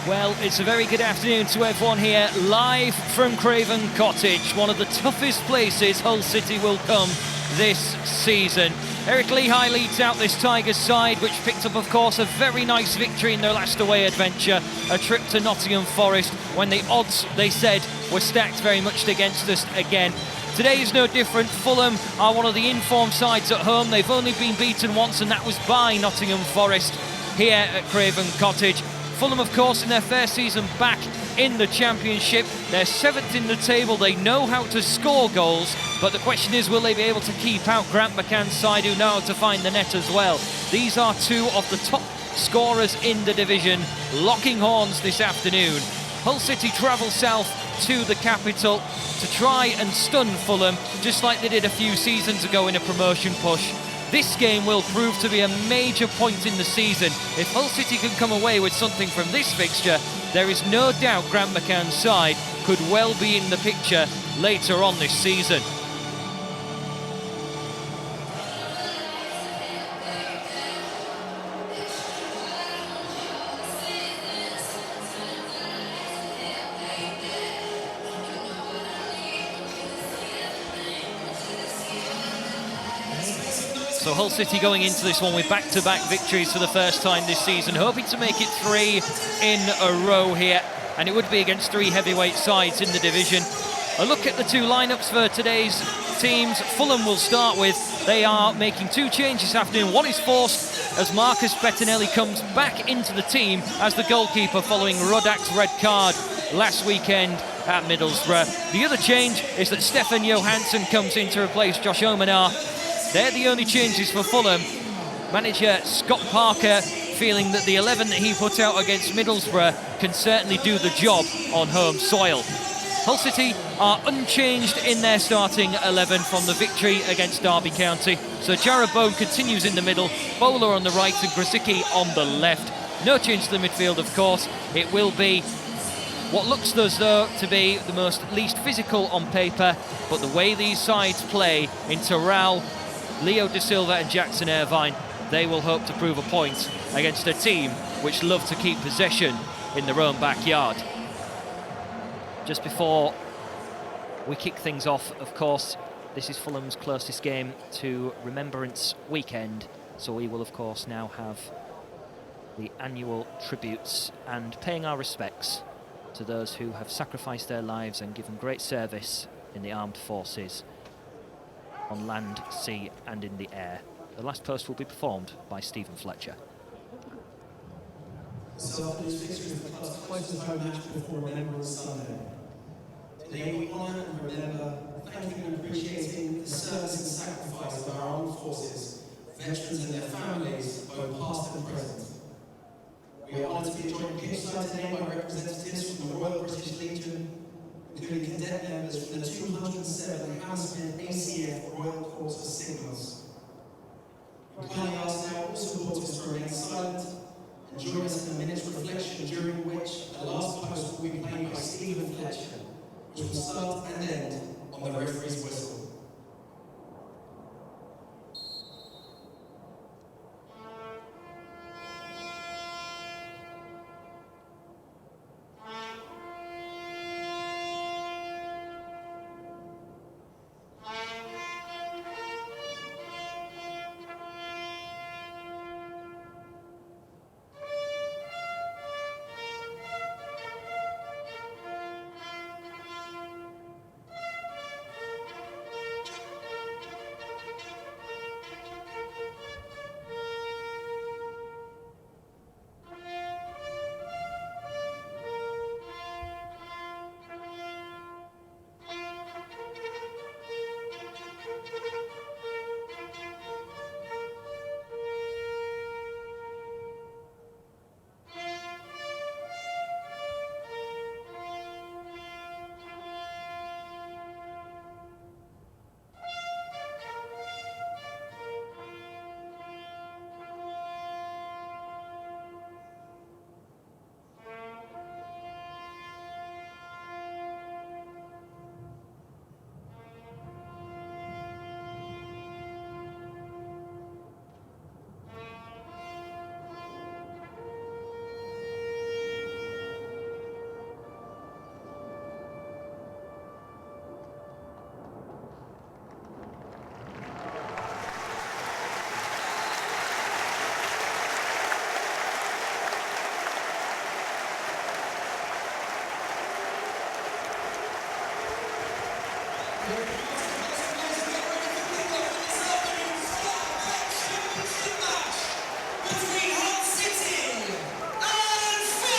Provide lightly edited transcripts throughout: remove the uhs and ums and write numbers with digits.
Well, it's a very good afternoon to everyone here, live from Craven Cottage, one of the toughest places Hull City will come this season. Eric Lehigh leads out this Tigers side, which picked up, of course, a very nice victory in their last away adventure, a trip to Nottingham Forest, when the odds, they said, were stacked very much against us again. Today is no different. Fulham are one of the informed sides at home. They've only been beaten once, and that was by Nottingham Forest here at Craven Cottage. Fulham, of course, in their first season back in the Championship. They're 7th in the table. They know how to score goals, but the question is, will they be able to keep out Grant McCann's side, who know how to find the net as well? These are two of the top scorers in the division, locking horns this afternoon. Hull City travel south to the capital to try and stun Fulham, just like they did a few seasons ago in a promotion push. This game will prove to be a major point in the season. If Hull City can come away with something from this fixture, there is no doubt Grant McCann's side could well be in the picture later on this season. So Hull City going into this one with back-to-back victories for the first time this season, hoping to make it 3 in a row here, and it would be against 3 heavyweight sides in the division. A look at the 2 lineups for today's teams. Fulham will start with. They are making 2 changes this afternoon. One is forced as Marcus Bettinelli comes back into the team as the goalkeeper following Rodak's red card last weekend at Middlesbrough. The other change is that Stefan Johansson comes in to replace Josh Omanar. They're the only changes for Fulham. Manager Scott Parker feeling that the 11 that he put out against Middlesbrough can certainly do the job on home soil. Hull City are unchanged in their starting 11 from the victory against Derby County. So Jarrod Bowen continues in the middle, Bowler on the right and Grosicki on the left. No change to the midfield, of course. It will be what looks as though to be the least physical on paper, but the way these sides play in Terral, Leo Da Silva and Jackson Irvine, they will hope to prove a point against a team which love to keep possession in their own backyard. Just before we kick things off, of course, this is Fulham's closest game to Remembrance Weekend, so we will of course now have the annual tributes and paying our respects to those who have sacrificed their lives and given great service in the armed forces on land, sea and in the air. The last post will be performed by Stephen Fletcher. This afternoon's fixture is the club's closest home match before Remembrance Sunday. Today we honour and remember, thanking and appreciating the service and sacrifice of our armed forces, veterans and their families, both past and present. We are honoured to be joined kickside today by representatives from the Royal British Legion, including cadet members from the 207 Hammersmith ACF Royal Corps of Signals. We kindly ask now all supporters to remain silent and join us in a minute's reflection, during which the last post will be played by Stephen Fletcher, which will start and end on the referee's whistle.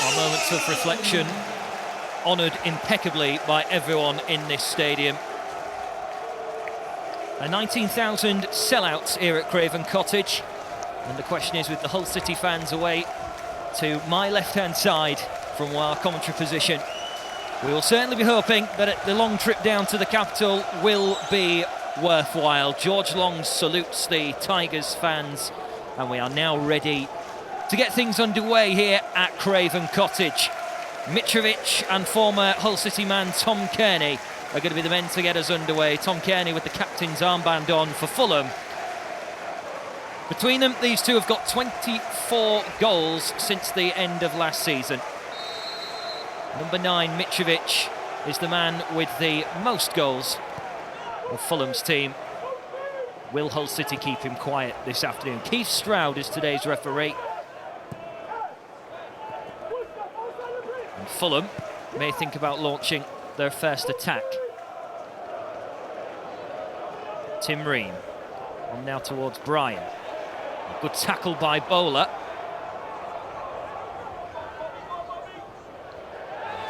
Our moments of reflection honoured impeccably by everyone in this stadium. A 19,000 sellouts here at Craven Cottage, and the question is, with the Hull City fans away to my left-hand side from our commentary position, we will certainly be hoping that the long trip down to the capital will be worthwhile. George Long salutes the Tigers fans, and we are now ready to get things underway here at Craven Cottage. Mitrovic and former Hull City man Tom Kearney are going to be the men to get us underway. Tom Kearney with the captain's armband on for Fulham. Between them, these two have got 24 goals since the end of last season. Number 9, Mitrovic, is the man with the most goals of Fulham's team. Will Hull City keep him quiet this afternoon? Keith Stroud is today's referee. And Fulham may think about launching their first attack. Tim Ream on now towards Bryan. A good tackle by Bowler.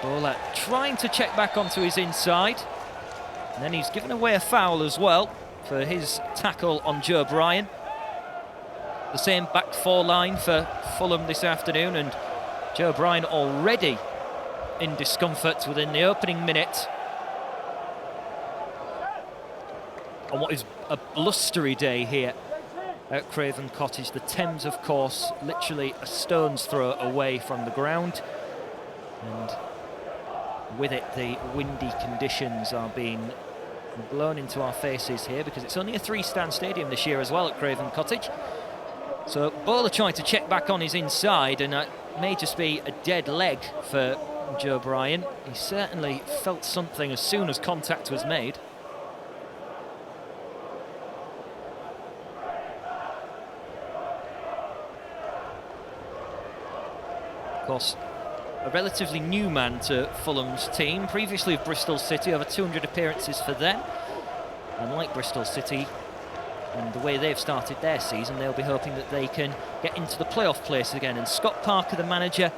Bowler trying to check back onto his inside. And then he's given away a foul as well for his tackle on Joe Bryan. The same back four line for Fulham this afternoon, and Joe Bryan already in discomfort within the opening minute on what is a blustery day here at Craven Cottage. The Thames, of course, literally a stone's throw away from the ground, and with it the windy conditions are being blown into our faces here, because it's only a 3-stand stadium this year as well at Craven Cottage. So Bowler trying to check back on his inside, and it may just be a dead leg for Joe Bryan. He certainly felt something as soon as contact was made. Of course, a relatively new man to Fulham's team, previously of Bristol City, over 200 appearances for them. And like Bristol City and the way they've started their season, they'll be hoping that they can get into the playoff place again. And Scott Parker, the manager,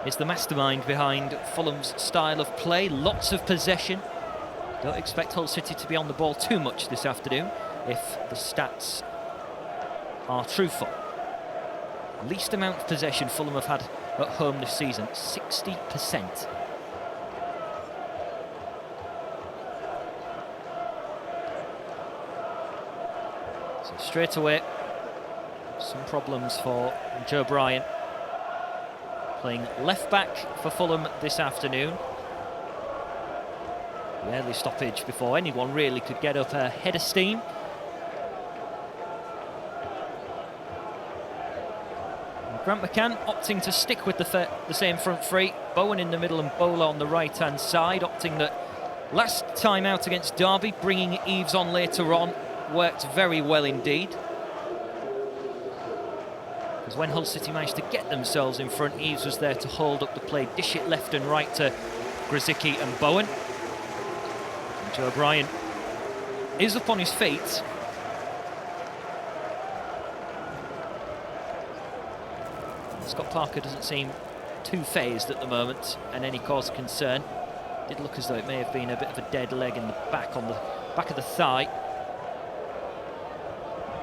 is the mastermind behind Fulham's style of play. Lots of possession. Don't expect Hull City to be on the ball too much this afternoon if the stats are truthful. Least amount of possession Fulham have had at home this season, 60%. So straight away, some problems for Joe Bryan, playing left back for Fulham this afternoon. The early stoppage before anyone really could get up a head of steam. Grant McCann opting to stick with the same front three. Bowen in the middle and Bowler on the right-hand side, opting that last time out against Derby, bringing Eves on later on, worked very well indeed. Because when Hull City managed to get themselves in front, Eves was there to hold up the play, dish it left and right to Grzycki and Bowen. And Joe Bryan is up on his feet. Scott Parker doesn't seem too phased at the moment, and any cause of concern. Did look as though it may have been a bit of a dead leg in the back, on the back of the thigh.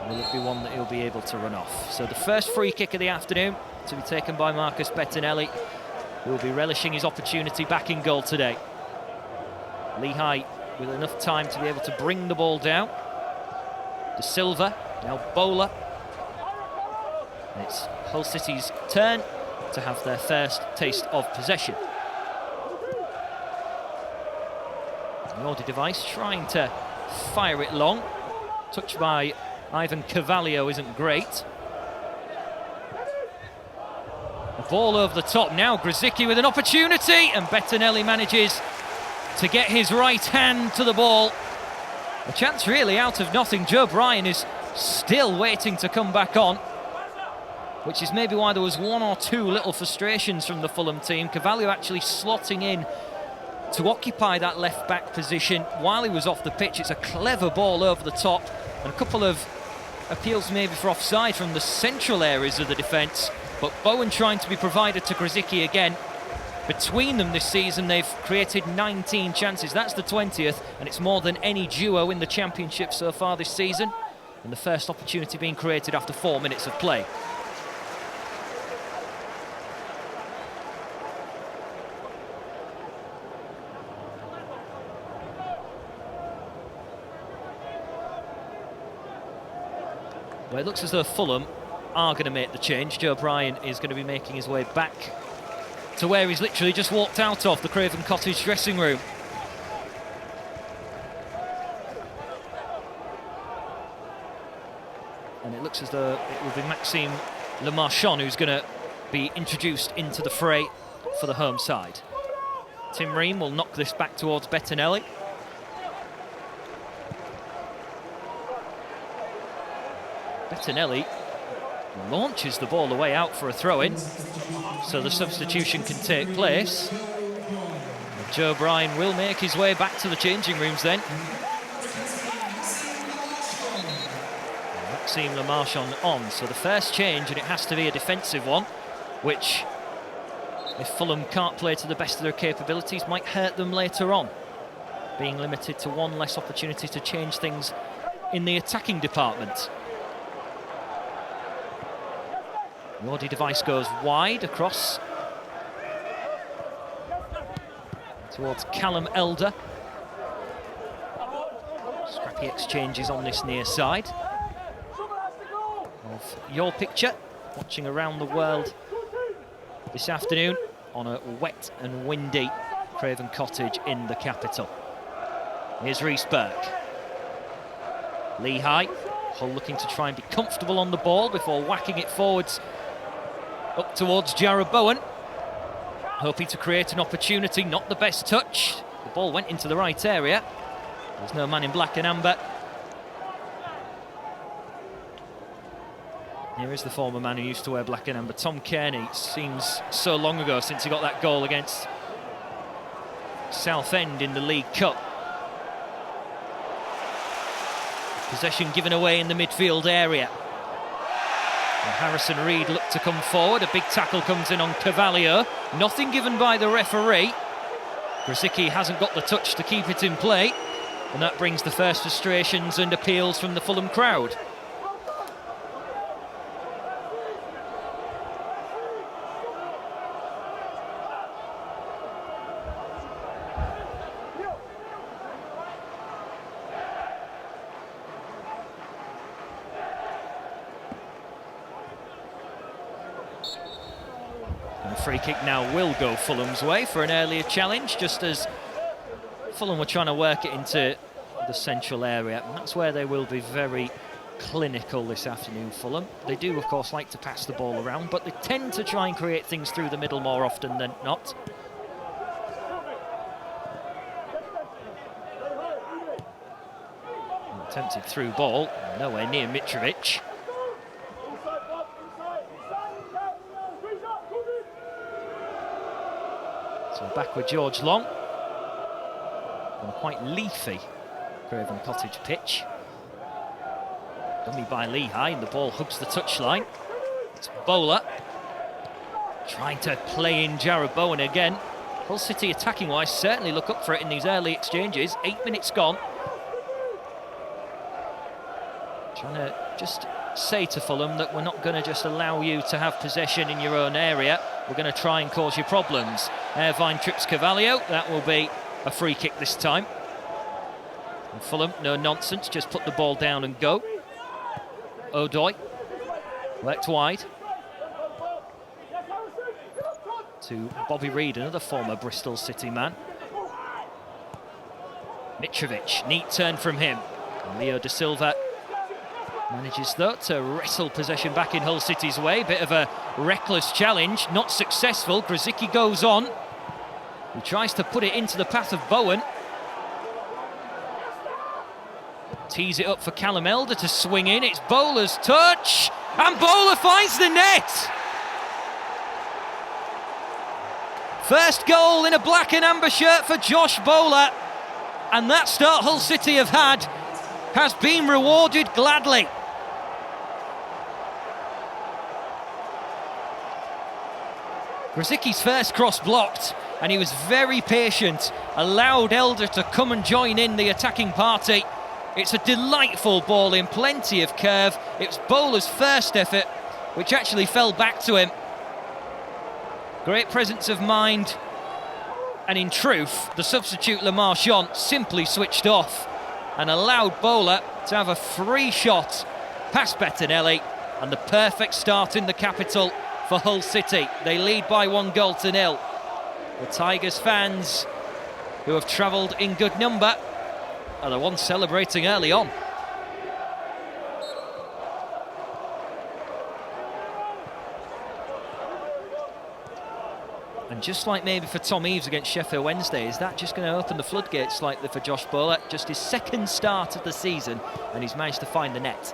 Will it be one that he'll be able to run off? So the first free kick of the afternoon to be taken by Marcus Bettinelli, who will be relishing his opportunity back in goal today. Lehigh with enough time to be able to bring the ball down. De Silva, now Bowler. It's Hull City's turn to have their first taste of possession. Lordy Device trying to fire it long. Touch by Ivan Carvalho isn't great. The ball over the top now. Grzycki with an opportunity, and Bettinelli manages to get his right hand to the ball. A chance really out of nothing. Joe Bryan is still waiting to come back on, which is maybe why there was one or two little frustrations from the Fulham team. Carvalho actually slotting in to occupy that left-back position while he was off the pitch. It's a clever ball over the top, and a couple of appeals maybe for offside from the central areas of the defence. But Bowen trying to be provider to Grzycki again. Between them this season, they've created 19 chances. That's the 20th, and it's more than any duo in the Championship so far this season. And the first opportunity being created after 4 minutes of play. Well, it looks as though Fulham are going to make the change. Joe Bryan is going to be making his way back to where he's literally just walked out of, the Craven Cottage dressing room. And it looks as though it will be Maxime Le Marchand who's going to be introduced into the fray for the home side. Tim Ream will knock this back towards Bettinelli. Bettinelli launches the ball away out for a throw-in, so the substitution can take place. And Joe Bryan will make his way back to the changing rooms then. Maxime Le Marchand on, so the first change, and it has to be a defensive one, which, if Fulham can't play to the best of their capabilities, might hurt them later on, being limited to one less opportunity to change things in the attacking department. Jordi Device goes wide across towards Callum Elder. Scrappy exchanges on this near side of your picture, watching around the world this afternoon on a wet and windy Craven Cottage in the capital. Here's Rhys Burke. Lehigh, Hull looking to try and be comfortable on the ball before whacking it forwards up towards Jarrod Bowen, hoping to create an opportunity. Not the best touch. The ball went into the right area. There's no man in black and amber. Here is the former man who used to wear black and amber, Tom Kearney. It seems so long ago since he got that goal against Southend in the League Cup. Possession given away in the midfield area. And Harrison Reed looked to come forward. A big tackle comes in on Cavalier. Nothing given by the referee. Grzycki hasn't got the touch to keep it in play, and that brings the first frustrations and appeals from the Fulham crowd. Free kick now will go Fulham's way for an earlier challenge, just as Fulham were trying to work it into the central area, and that's where they will be very clinical this afternoon, Fulham. They do, of course, like to pass the ball around, but they tend to try and create things through the middle more often than not. Attempted through ball, nowhere near Mitrovic. So back with George Long on a quite leafy Craven Cottage pitch. Dummy by Lehigh, and the ball hugs the touchline. It's Bowler trying to play in Jarrod Bowen again. Hull City attacking wise certainly look up for it in these early exchanges. 8 minutes gone. Trying to just say to Fulham that we're not going to just allow you to have possession in your own area. We're going to try and cause you problems. Irvine trips Cavalier. That will be a free kick this time. And Fulham, no nonsense, just put the ball down and go. O'Doy, worked wide to Bobby Reid, another former Bristol City man. Mitrovic, neat turn from him. And Leo Da Silva manages, though, to wrestle possession back in Hull City's way. Bit of a reckless challenge, not successful. Grzycki goes on. He tries to put it into the path of Bowen. Tees it up for Callum Elder to swing in. It's Bowler's touch, and Bowler finds the net. First goal in a black and amber shirt for Josh Bowler, and that start Hull City have had has been rewarded gladly. Grosicki's first cross blocked, and he was very patient, allowed Elder to come and join in the attacking party. It's a delightful ball in plenty of curve. It was Bowler's first effort, which actually fell back to him. Great presence of mind, and in truth, the substitute Le Marchand simply switched off and allowed Bowler to have a free shot past Bettinelli, and the perfect start in the capital for Hull City. They lead by 1-0. The Tigers fans, who have travelled in good number, are the ones celebrating early on. And just like maybe for Tom Eaves against Sheffield Wednesday, is that just going to open the floodgates slightly for Josh Bowler? Just his second start of the season, and he's managed to find the net.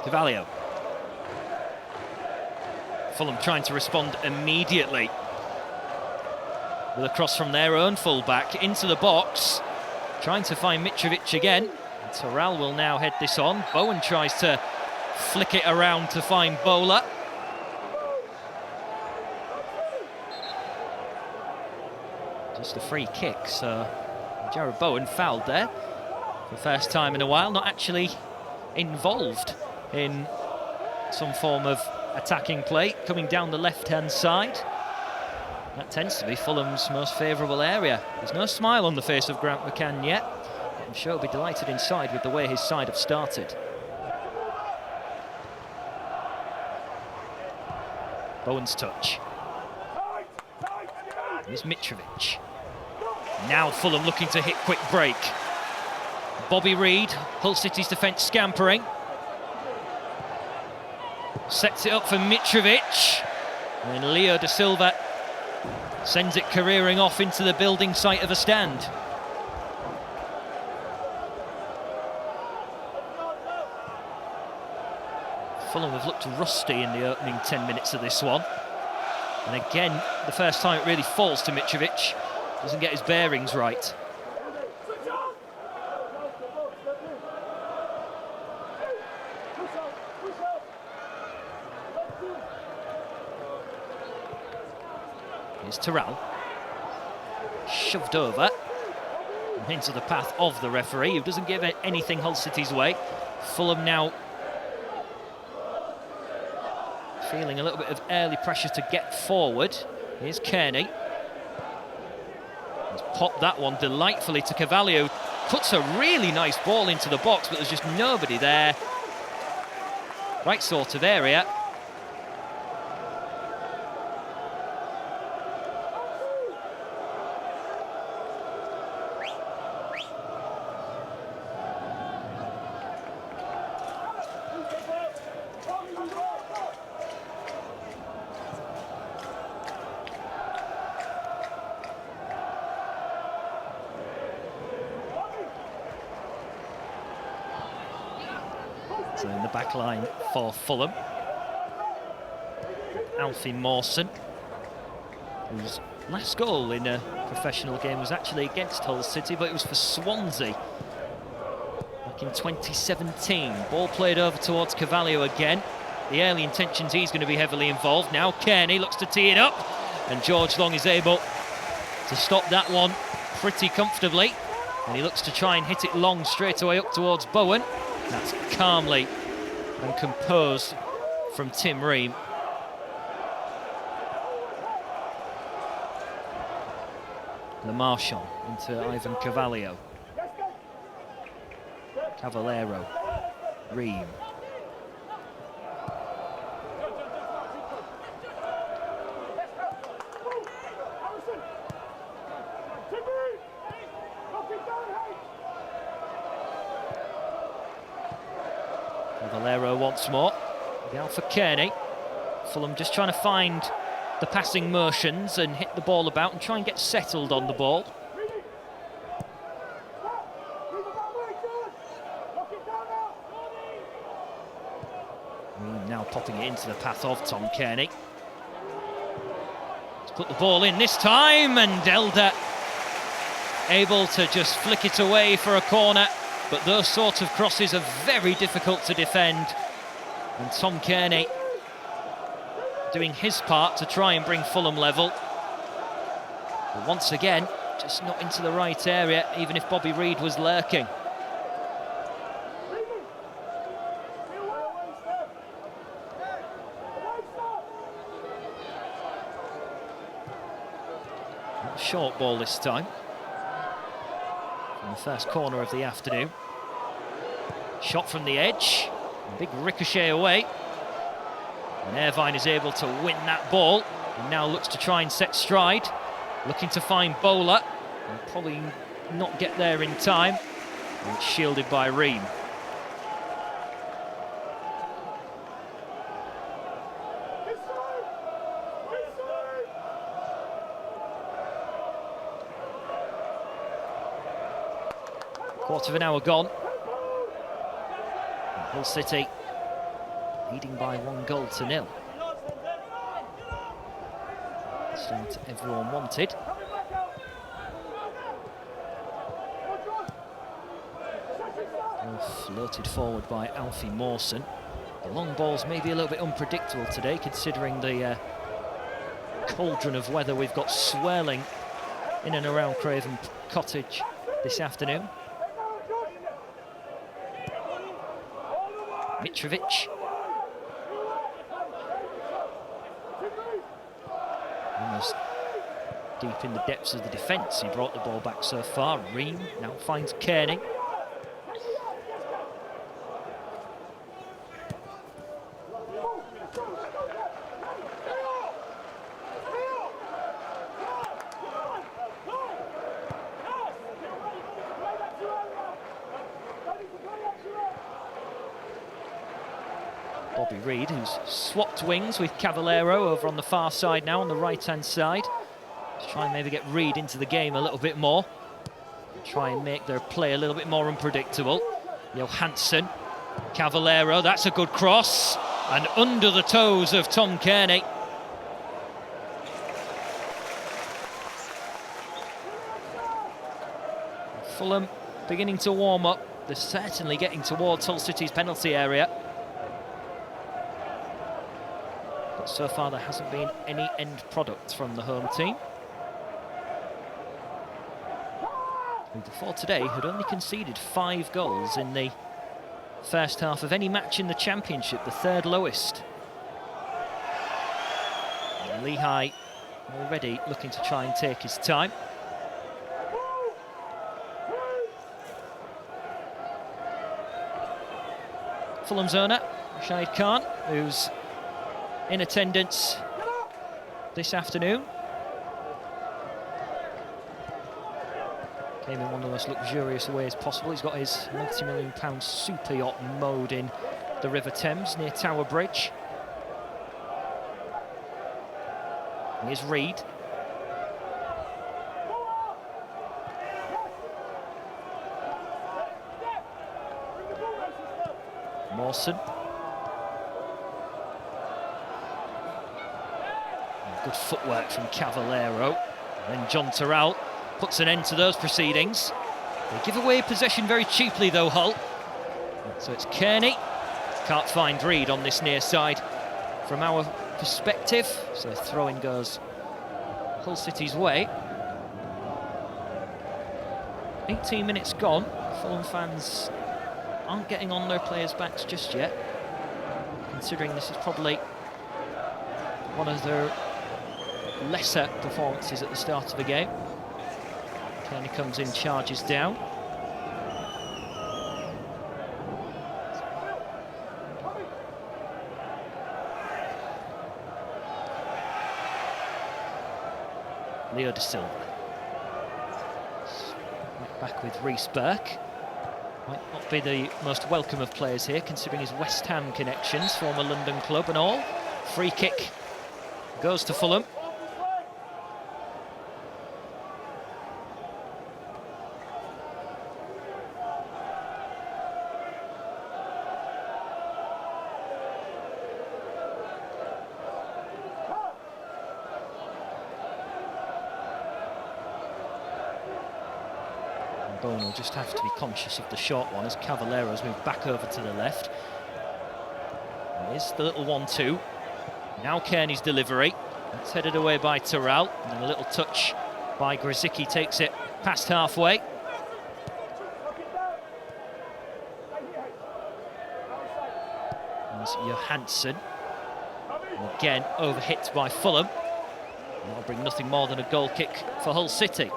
Cavallo. Fulham trying to respond immediately with a cross from their own full-back into the box, trying to find Mitrovic again. Terrell will now head this on. Bowen tries to flick it around to find Bowler. Just a free kick, so Jared Bowen fouled there for the first time in a while, not actually involved in some form of attacking play, coming down the left-hand side. That tends to be Fulham's most favourable area. There's no smile on the face of Grant McCann yet. I'm sure he'll be delighted inside with the way his side have started. Bowen's touch. Here's Mitrovic. Now Fulham looking to hit quick break. Bobby Reid, Hull City's defence scampering. Sets it up for Mitrovic. And Leo da Silva sends it careering off into the building site of a stand. Fulham have looked rusty in the opening 10 minutes of this one. And again, the first time it really falls to Mitrovic. Doesn't get his bearings right. Here's Terrell. Shoved over and into the path of the referee, who doesn't give anything Hull City's way. Fulham now feeling a little bit of early pressure to get forward. Here's Kearney. He's popped that one delightfully to Cavallo. Puts a really nice ball into the box, but there's just nobody there. Right sort of area. So in the back line for Fulham, Alfie Mawson, whose last goal in a professional game was actually against Hull City, but it was for Swansea back in 2017. Ball played over towards Cavallo again. The early intentions, he's going to be heavily involved. Now Kearney looks to tee it up, and George Long is able to stop that one pretty comfortably. And he looks to try and hit it long straight away up towards Bowen. That's calmly and composed from Tim Ream. Le Marchand into Ivan Cavallo. Cavallero. Ream. Valero once more. Now for Kearney. Fulham just trying to find the passing motions and hit the ball about and try and get settled on the ball. Now popping it into the path of Tom Kearney. Let's put the ball in this time, and Elder able to just flick it away for a corner. but those sort of crosses are very difficult to defend. And Tom Kearney doing his part to try and bring Fulham level. But once again, just not into the right area, even if Bobby Reid was lurking. Not a short ball this time. From the first corner of the afternoon. Shot from the edge. A big ricochet away. And Irvine is able to win that ball. And now looks to try and set stride. Looking to find Bowler. And probably not get there in time. And it's shielded by Ream. Quarter of an hour gone. And Hull City leading by 1-0. Start everyone wanted. Floated forward by Alfie Mawson. The long balls may be a little bit unpredictable today, considering the cauldron of weather we've got swirling in and around Craven Cottage this afternoon. Mitrovic. Almost deep in the depths of the defence. He brought the ball back so far. Ream now finds Kearney. Bobby Reid, who's swapped wings with Cavallero over on the far side now, on the right-hand side. Let's try and maybe get Reid into the game a little bit more. Try and make their play a little bit more unpredictable. Johansson, Cavallero, that's a good cross. And under the toes of Tom Kearney. Fulham beginning to warm up. They're certainly getting towards Hull City's penalty area. But so far there hasn't been any end product from the home team, who before today had only conceded 5 goals in the first half of any match in the Championship, the 3rd lowest. And Lehigh already looking to try and take his time. Fulham's owner, Shahid Khan, who's in attendance this afternoon. Came in one of the most luxurious ways possible. He's got his multi-million-pound super yacht mowed in the River Thames near Tower Bridge. Here's Reid. Mawson. Good footwork from Cavallero. And then John Terrell puts an end to those proceedings. They give away possession very cheaply though, Hull. So it's Kearney. Can't find Reid on this near side from our perspective. So throw-in goes Hull City's way. 18 minutes gone. Fulham fans aren't getting on their players' backs just yet, considering this is probably one of their lesser performances at the start of the game. Kearney comes in, charges down. Leo De Silva. Back with Reece Burke. Might not be the most welcome of players here, considering his West Ham connections, former London club and all. Free kick goes to Fulham. Bowen will just have to be conscious of the short one as Cavallero's moved back over to the left. Here's the little 1-2. Now Kearney's delivery. It's headed away by Terrell. And then a little touch by Grzycki takes it past halfway. There's Johansson. And again, overhit by Fulham. And that'll bring nothing more than a goal kick for Hull City.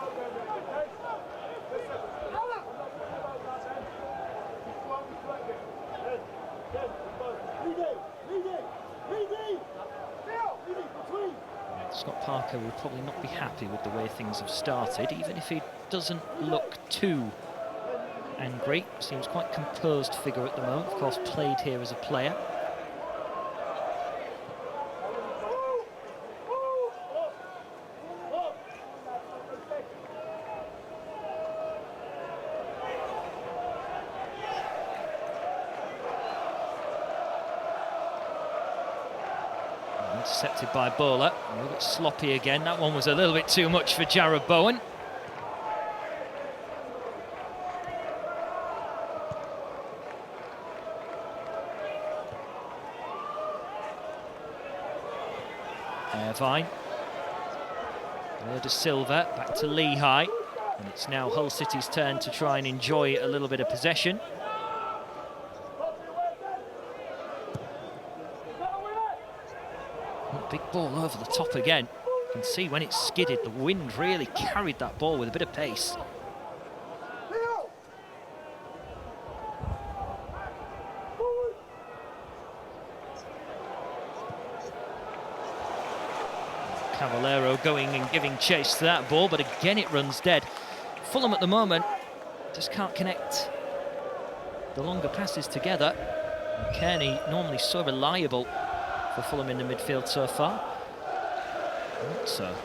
Scott Parker will probably not be happy with the way things have started, even if he doesn't look too angry. Seems quite composed figure at the moment, of course played here as a player. Intercepted by Bowler, a little bit sloppy again. That one was a little bit too much for Jarrod Bowen. Irvine. De Silva back to Lehigh. And it's now Hull City's turn to try and enjoy a little bit of possession. Big ball over the top again. You can see when it skidded, the wind really carried that ball with a bit of pace. Cavallero going and giving chase to that ball, but again it runs dead. Fulham at the moment just can't connect the longer passes together. And Kearney, normally so reliable for Fulham in the midfield so far. Not so.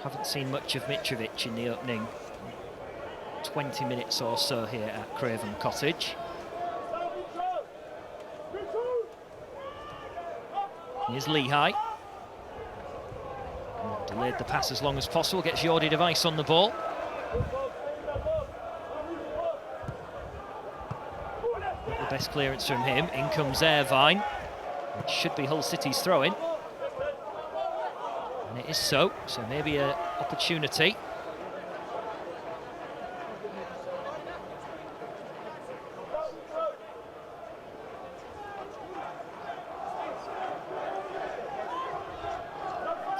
Haven't seen much of Mitrovic in the opening 20 minutes or so here at Craven Cottage. Here's Lehigh. Delayed the pass as long as possible, gets Jordi de Wijs on the ball. Not the best clearance from him. In comes Irvine. It should be Hull City's throw-in. And it is so maybe an opportunity.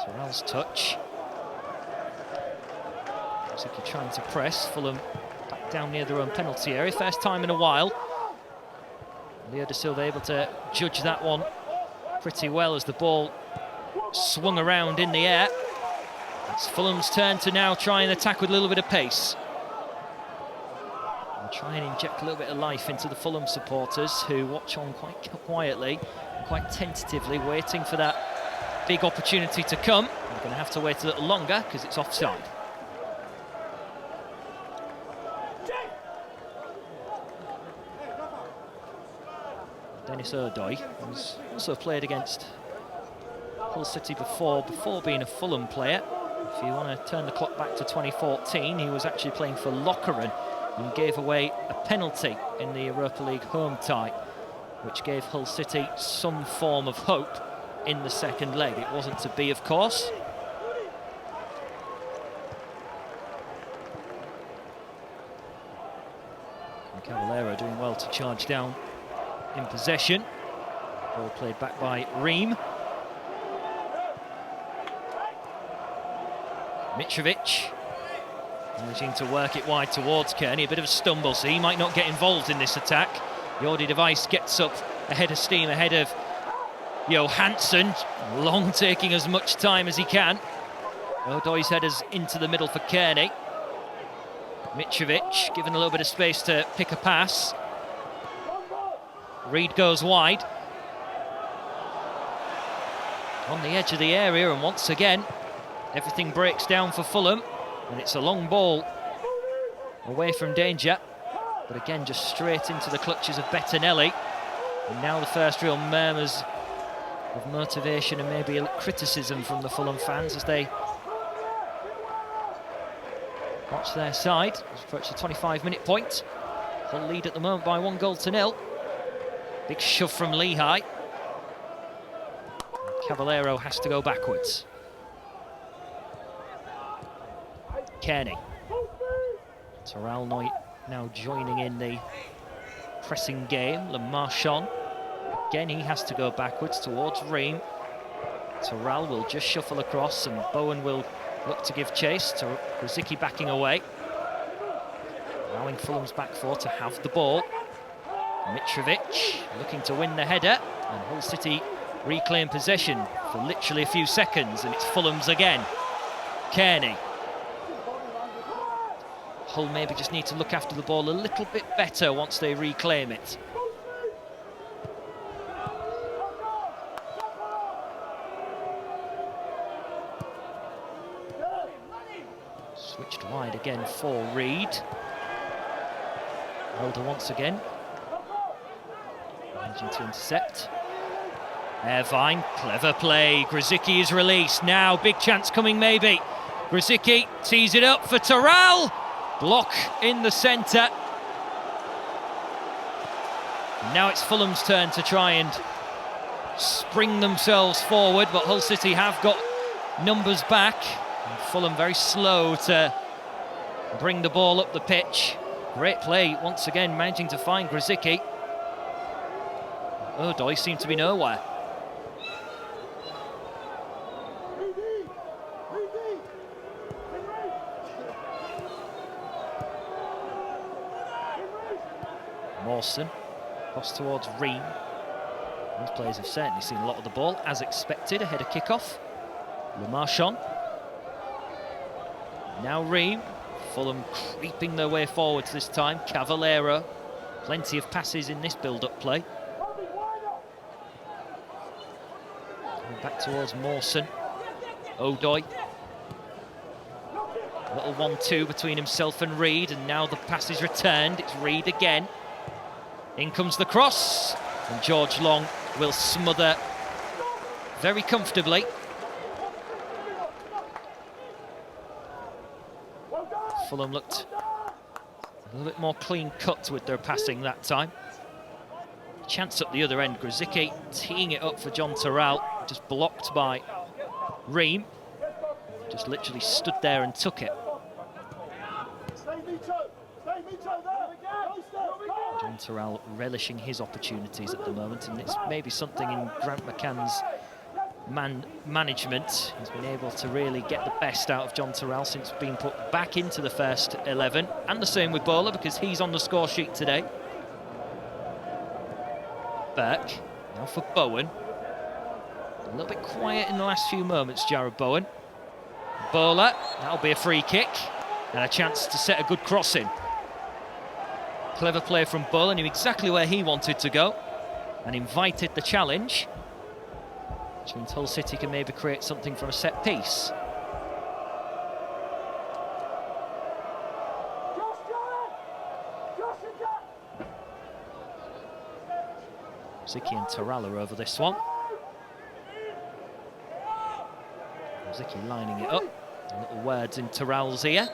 Terrell's touch. Looks like you're trying to press. Fulham back down near their own penalty area. First time in a while. Leo De Silva able to judge that one pretty well as the ball swung around in the air. It's Fulham's turn to now try and attack with a little bit of pace. And try and inject a little bit of life into the Fulham supporters who watch on quite quietly, quite tentatively, waiting for that big opportunity to come. We're going to have to wait a little longer because it's offside. Dennis Odoi, who's also played against Hull City before being a Fulham player. If you want to turn the clock back to 2014, he was actually playing for Lokeren and gave away a penalty in the Europa League home tie, which gave Hull City some form of hope in the second leg. It wasn't to be, of course. And Cavallero doing well to charge down in possession. Ball played back by Ream. Mitrovic managing to work it wide towards Kearney. A bit of a stumble, so he might not get involved in this attack. Jordi de Wijs gets up ahead of steam, ahead of Johansson. Long taking as much time as he can. Odoi's headers into the middle for Kearney. Mitrovic given a little bit of space to pick a pass. Reed goes wide. On the edge of the area, and once again everything breaks down for Fulham, and it's a long ball away from danger, but again just straight into the clutches of Bettinelli. And now the first real murmurs of motivation and maybe a criticism from the Fulham fans as they watch their side. Approach the 25-minute point. Hull lead at the moment by 1-0. Big shove from Lehigh. Caballero has to go backwards. Kearney. Terrell now joining in the pressing game. Le Marchand. Again, he has to go backwards towards Ream. Terrell will just shuffle across and Bowen will look to give chase to Grzycki backing away. Allowing Fulham's back four to have the ball. Mitrovic looking to win the header, and Hull City reclaim possession for literally a few seconds, and it's Fulham's again. Kearney. Hull maybe just need to look after the ball a little bit better once they reclaim it. Switched wide again for Reed. Elder once again. Managing to intercept. Irvine, clever play. Grzycki is released. Now, big chance coming maybe. Grzycki tees it up for Terrell. Block in the centre. Now it's Fulham's turn to try and spring themselves forward, but Hull City have got numbers back. And Fulham very slow to bring the ball up the pitch. Great play once again, managing to find Grzycki. O'Doy seemed to be nowhere. Mawson, cross towards Ream. These players have certainly seen a lot of the ball, as expected, ahead of kick-off. Le Marchand. Now Ream. Fulham creeping their way forwards this time. Caballero. Plenty of passes in this build-up play. Going back towards Mawson. O'Doy. Little 1-2 between himself and Reed, and now the pass is returned. It's Reed again. In comes the cross, and George Long will smother very comfortably. Fulham looked a little bit more clean cut with their passing that time. Chance up the other end, Grzycki teeing it up for John Terrell, just blocked by Ream. Just literally stood there and took it. John Terrell relishing his opportunities at the moment, and it's maybe something in Grant McCann's management. He's been able to really get the best out of John Terrell since being put back into the first 11, and the same with Bowler because he's on the score sheet today. Burke, now for Bowen. A little bit quiet in the last few moments, Jared Bowen. Bowler, that'll be a free kick, and a chance to set a good cross in. Clever play from Bowler, knew exactly where he wanted to go and invited the challenge, which means Hull City can maybe create something from a set piece. Grzycki and Terrell are over this one. Grzycki lining it up. Little words in Terrell's ear.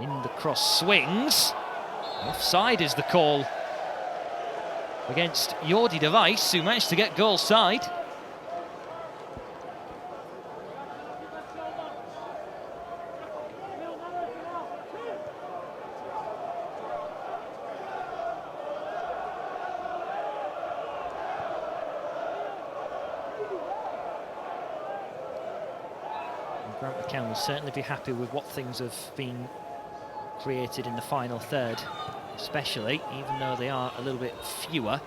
In the cross swings. Offside is the call against Jordi Device, who managed to get goal side. And Grant McCann will certainly be happy with what things have been created in the final third, especially, even though they are a little bit fewer.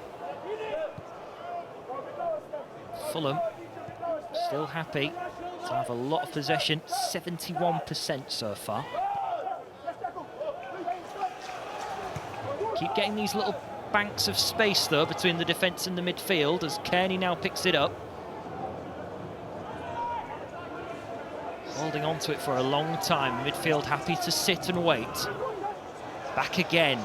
Fulham still happy to have a lot of possession, 71% so far. Keep getting these little banks of space though between the defence and the midfield as Kearney now picks it up. Holding on to it for a long time. Midfield happy to sit and wait. Back again.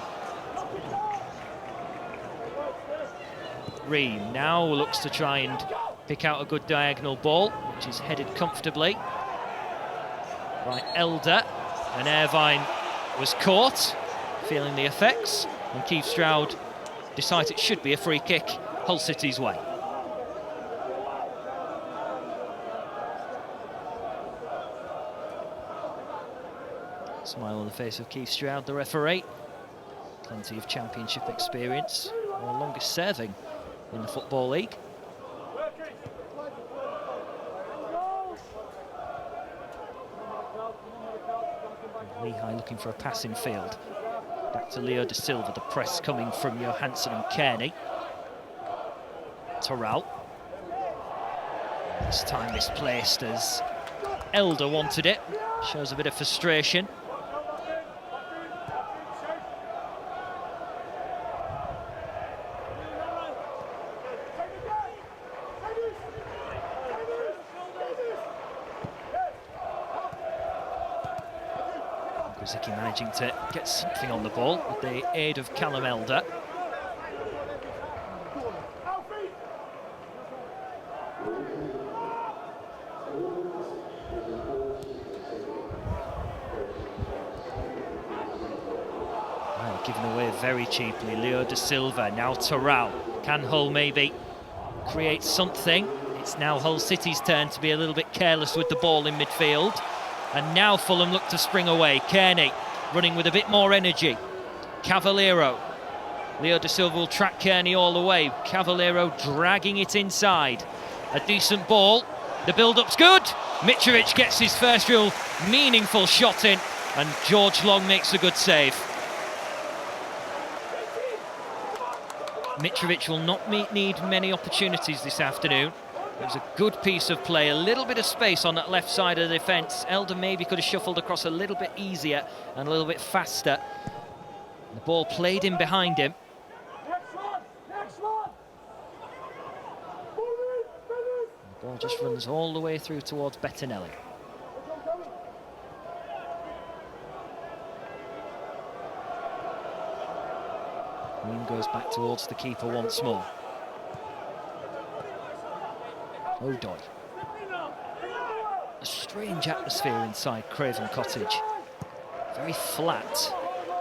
Ream now looks to try and pick out a good diagonal ball, which is headed comfortably by Elder, and Irvine was caught, feeling the effects, and Keith Stroud decides it should be a free kick Hull City's way. Smile on the face of Keith Stroud, the referee. Plenty of championship experience, or longest serving in the Football League. Lehigh looking for a passing field. Back to Leo Da Silva, the press coming from Johansson and Kearney. Torral. This time misplaced as Elder wanted it. Shows a bit of frustration. Grzycki managing to get something on the ball with the aid of Callum Elder. Well, given away very cheaply. Leo Da Silva, now Torral. Can Hull maybe create something? It's now Hull City's turn to be a little bit careless with the ball in midfield. And now Fulham look to spring away. Kearney running with a bit more energy. Cavallero. Leo Da Silva will track Kearney all the way. Cavallero dragging it inside. A decent ball. The build-up's good. Mitrovic gets his first real meaningful shot in, and George Long makes a good save. Mitrovic will not need many opportunities this afternoon. It was a good piece of play, a little bit of space on that left side of the defence. Elder maybe could have shuffled across a little bit easier and a little bit faster. The ball played in behind him. The ball just runs all the way through towards Bettinelli. Ream goes back towards the keeper once more. O'Doy. A strange atmosphere inside Craven Cottage. Very flat.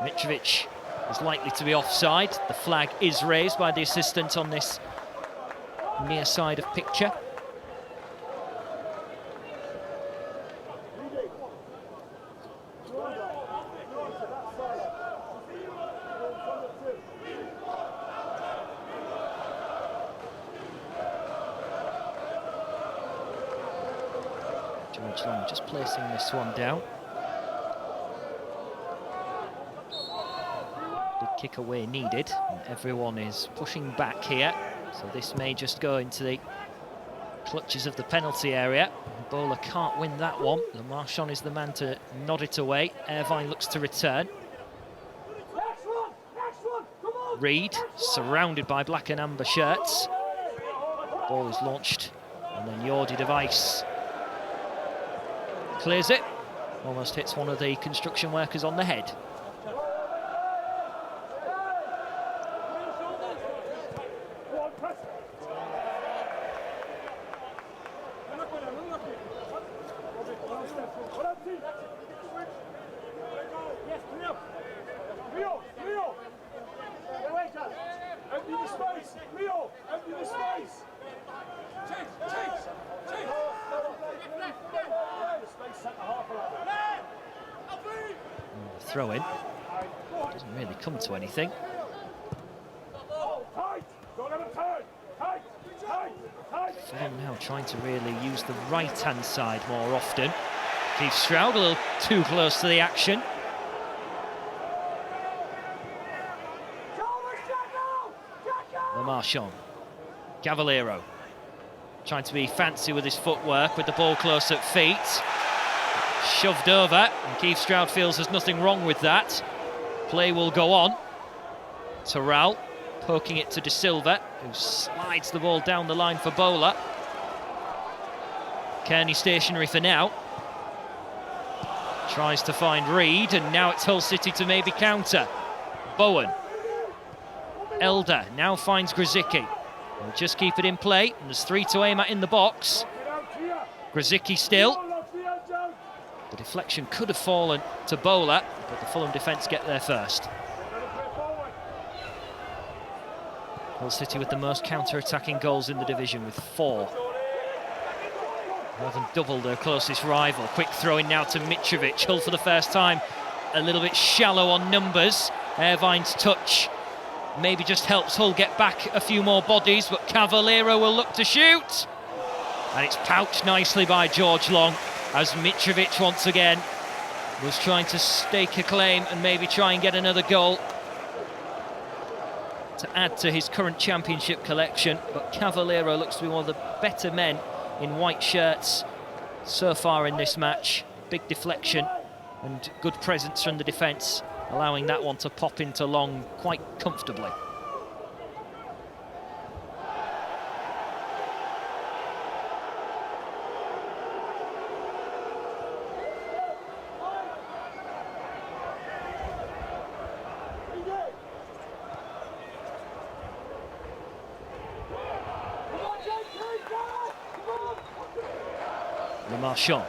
Mitrovic is likely to be offside. The flag is raised by the assistant on this near side of picture. George Long just placing this one down. Big kick away needed, and everyone is pushing back here, so this may just go into the clutches of the penalty area. Bowler can't win that one. Le Marchand is the man to nod it away. Irvine looks to return. Reed, surrounded by black and amber shirts. Ball is launched, and then Jordi Device clears it, almost hits one of the construction workers on the head. Throw in. Doesn't really come to anything. Fulham now trying to really use the right-hand side more often. Keith Stroud a little too close to the action. Le Marchand. Cavallero. Trying to be fancy with his footwork with the ball close at feet. Shoved over, and Keith Stroud feels there's nothing wrong with that. Play will go on. Torral poking it to Da Silva, who slides the ball down the line for Bowler. Kearney stationary for now. Tries to find Reed, and now it's Hull City to maybe counter. Bowen. Elder now finds Grzycki. They'll just keep it in play, and there's 3 to aim at in the box. Grzycki still. The deflection could have fallen to Bowler, but the Fulham defence get there first. Hull City with the most counter-attacking goals in the division with 4. More than double their closest rival. Quick throw-in now to Mitrovic. Hull for the first time a little bit shallow on numbers. Irvine's touch maybe just helps Hull get back a few more bodies, but Cavaleiro will look to shoot. And it's pouched nicely by George Long, as Mitrovic once again was trying to stake a claim and maybe try and get another goal to add to his current championship collection. But Cavaleiro looks to be one of the better men in white shirts so far in this match. Big deflection and good presence from the defence, allowing that one to pop into Long quite comfortably. Marchand.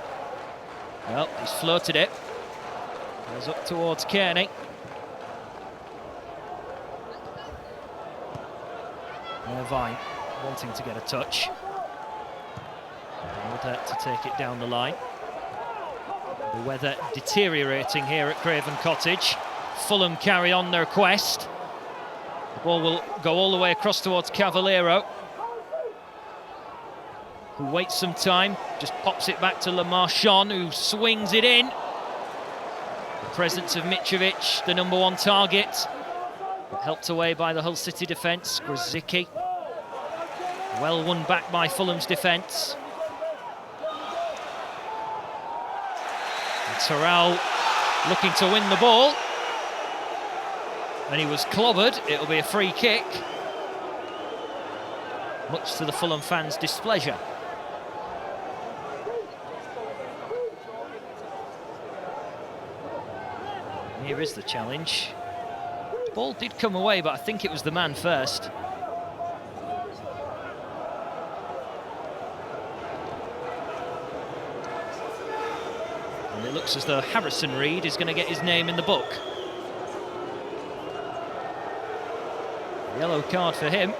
Well, he's floated it. Goes up towards Kearney. Irvine wanting to get a touch. In order to take it down the line. The weather deteriorating here at Craven Cottage. Fulham carry on their quest. The ball will go all the way across towards Cavaleiro, who waits some time, just pops it back to Le Marchand, who swings it in. The presence of Mitrovic, the number 1 target, but helped away by the Hull City defence. Grzycki, well won back by Fulham's defence. And Terrell looking to win the ball. And he was clobbered. It'll be a free kick, much to the Fulham fans' displeasure. Here is the challenge. The ball did come away, but I think it was the man first. And it looks as though Harrison Reed is going to get his name in the book. Yellow card for him.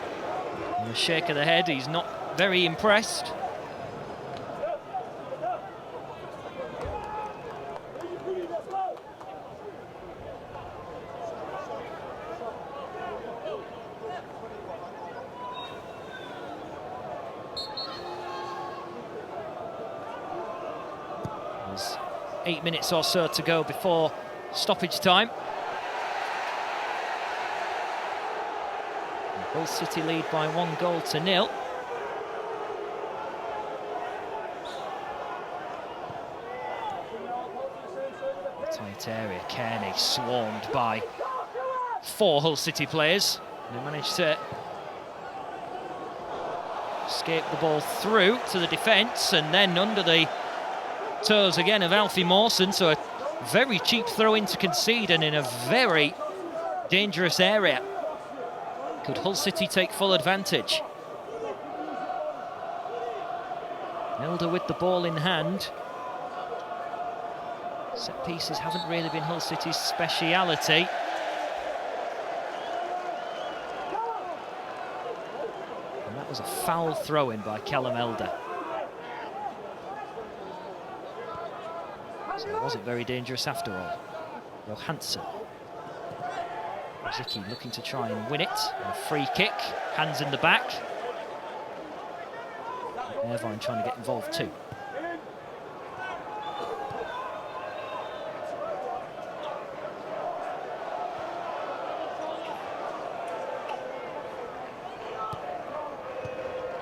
And a shake of the head, he's not very impressed. There's 8 minutes or so to go before stoppage time. Hull City lead by 1-0. Tight area, Kearney swarmed by 4 Hull City players. They managed to escape the ball through to the defence, and then under the toes again of Alfie Mawson, so a very cheap throw-in to concede, and in a very dangerous area. Could Hull City take full advantage? Elder with the ball in hand. Set pieces haven't really been Hull City's speciality. And that was a foul throw-in by Callum Elder. So it wasn't very dangerous after all. Johansson. Grzycki looking to try and win it. And a free kick, hands in the back. Irvine trying to get involved too.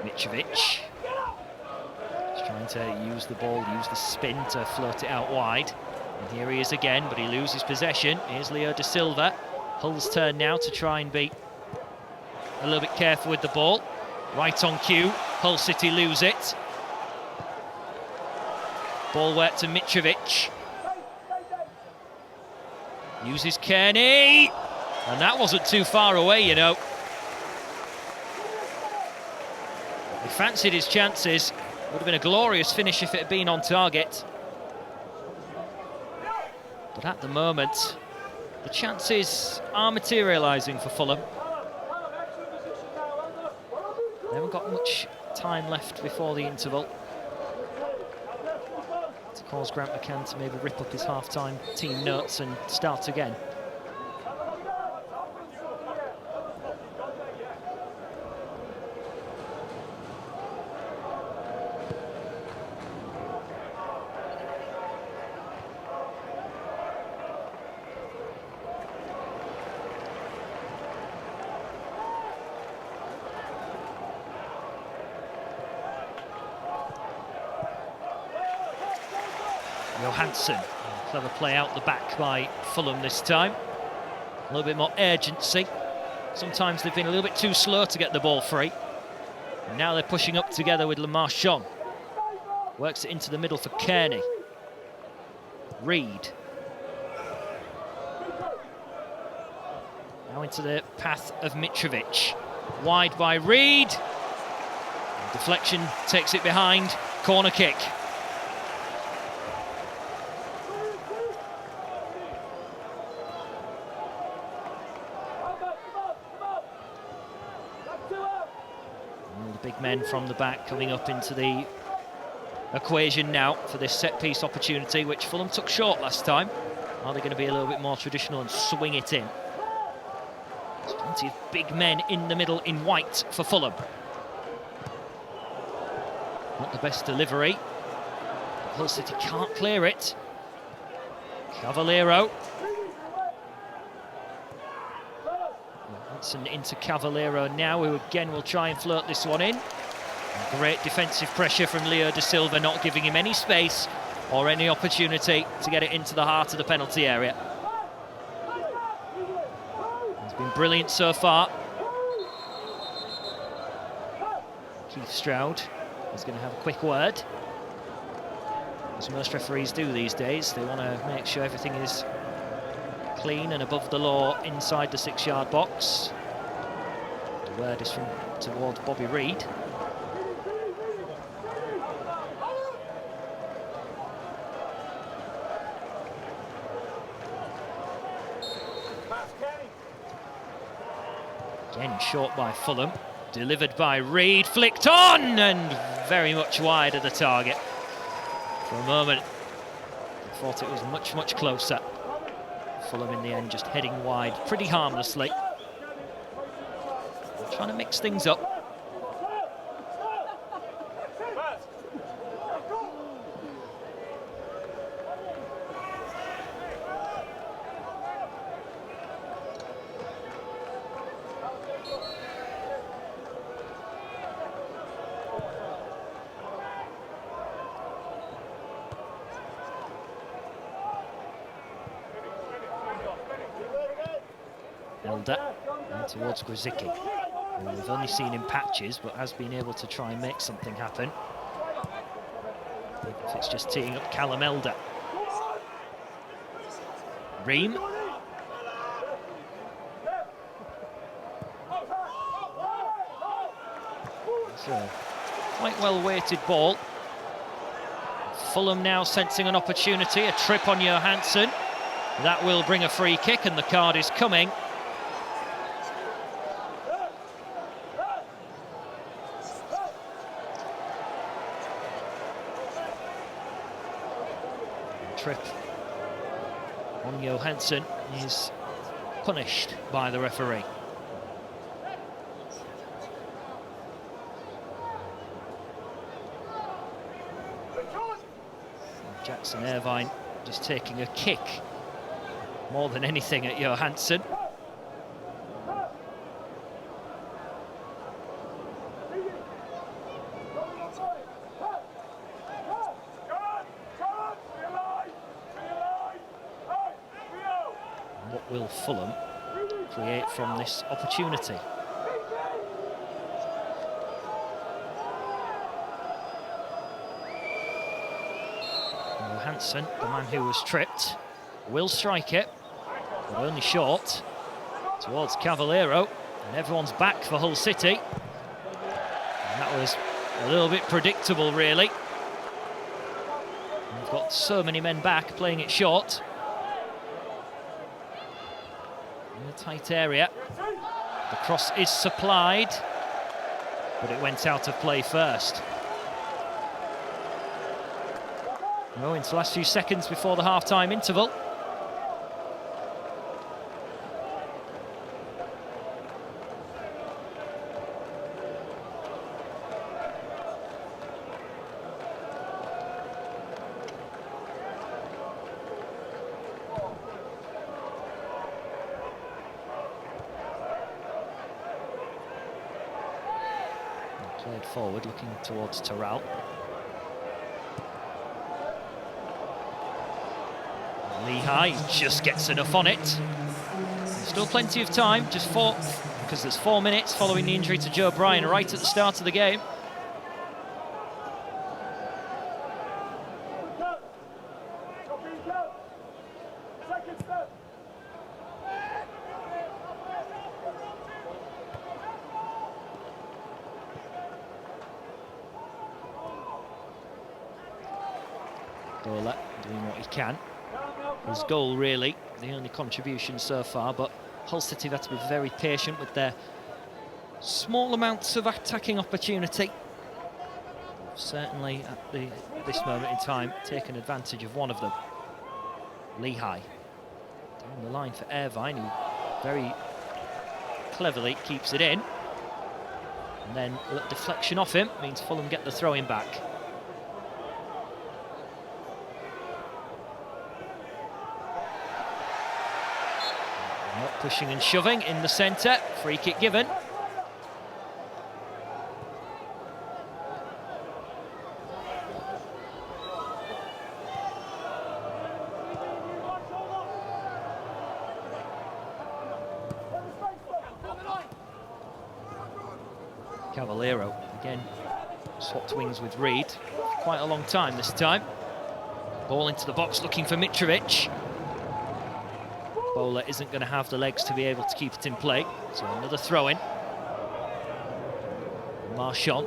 Mitrovic. He's trying to use the ball, use the spin to float it out wide. And here he is again, but he loses possession. Here's Leo Da Silva. Hull's turn now to try and be a little bit careful with the ball. Right on cue, Hull City lose it. Ball work to Mitrovic. Uses Kearney. And that wasn't too far away, you know. He fancied his chances. Would have been a glorious finish if it had been on target. But at the moment, the chances are materialising for Fulham. They haven't got much time left before the interval to cause Grant McCann to maybe rip up his half-time team notes and start again. Johansson, clever play out the back by Fulham this time. A little bit more urgency. Sometimes they've been a little bit too slow to get the ball free. And now they're pushing up together with Le Marchand. Works it into the middle for Kearney. Reed. Now into the path of Mitrovic. Wide by Reed. Deflection takes it behind. Corner kick. Big men from the back coming up into the equation now for this set-piece opportunity, which Fulham took short last time. Are they going to be a little bit more traditional and swing it in? There's plenty of big men in the middle in white for Fulham. Not the best delivery. Hull City can't clear it. Cavallero. And into Cavallero now, who again will try and flirt this one in. And great defensive pressure from Leo da Silva, not giving him any space or any opportunity to get it into the heart of the penalty area. He's been brilliant so far. Keith Stroud is going to have a quick word, as most referees do these days. They want to make sure everything is clean and above the law inside the 6-yard box. The word is from towards Bobby Reed. Again short by Fulham, delivered by Reed, flicked on and very much wide of the target. For a moment I thought it was much closer. Fulham in the end just heading wide pretty harmlessly. Trying to mix things up. Elder and towards Grzycki, who we've only seen in patches but has been able to try and make something happen. Even if it's just teeing up Callum Elder. Ream. It's a quite well weighted ball. Fulham now sensing an opportunity, a trip on Johansson. That will bring a free kick and the card is coming. Trip on Johansson is punished by the referee. Jackson Irvine just taking a kick more than anything at Johansson. What will Fulham create from this opportunity? Johansson, the man who was tripped, will strike it, but only short, towards Cavallero, and everyone's back for Hull City. And that was A little bit predictable, really. We've got so many men back playing it short. In a tight area. The cross is supplied, but it went out of play first. No, into the last few seconds before the half-time interval. Played forward, looking towards Terrell. Lehigh just gets enough on it. Still plenty of time, just four, because there's 4 minutes following the injury to Joe Bryan right at the start of the game. Bowler doing what he can. His goal, really, the only contribution so far, but Hull City have had to be very patient with their small amounts of attacking opportunity. Certainly, at this moment in time, taken advantage of one of them. Lehigh down the line for Irvine, who very cleverly keeps it in. And then a little deflection off him means Fulham get the throw-in back. Pushing and shoving in the centre, free kick given. Cavallero again swapped wings with Reed for quite a long time this time. Ball into the box looking for Mitrovic. Bowler isn't going to have the legs to be able to keep it in play, so another throw-in. Marchand.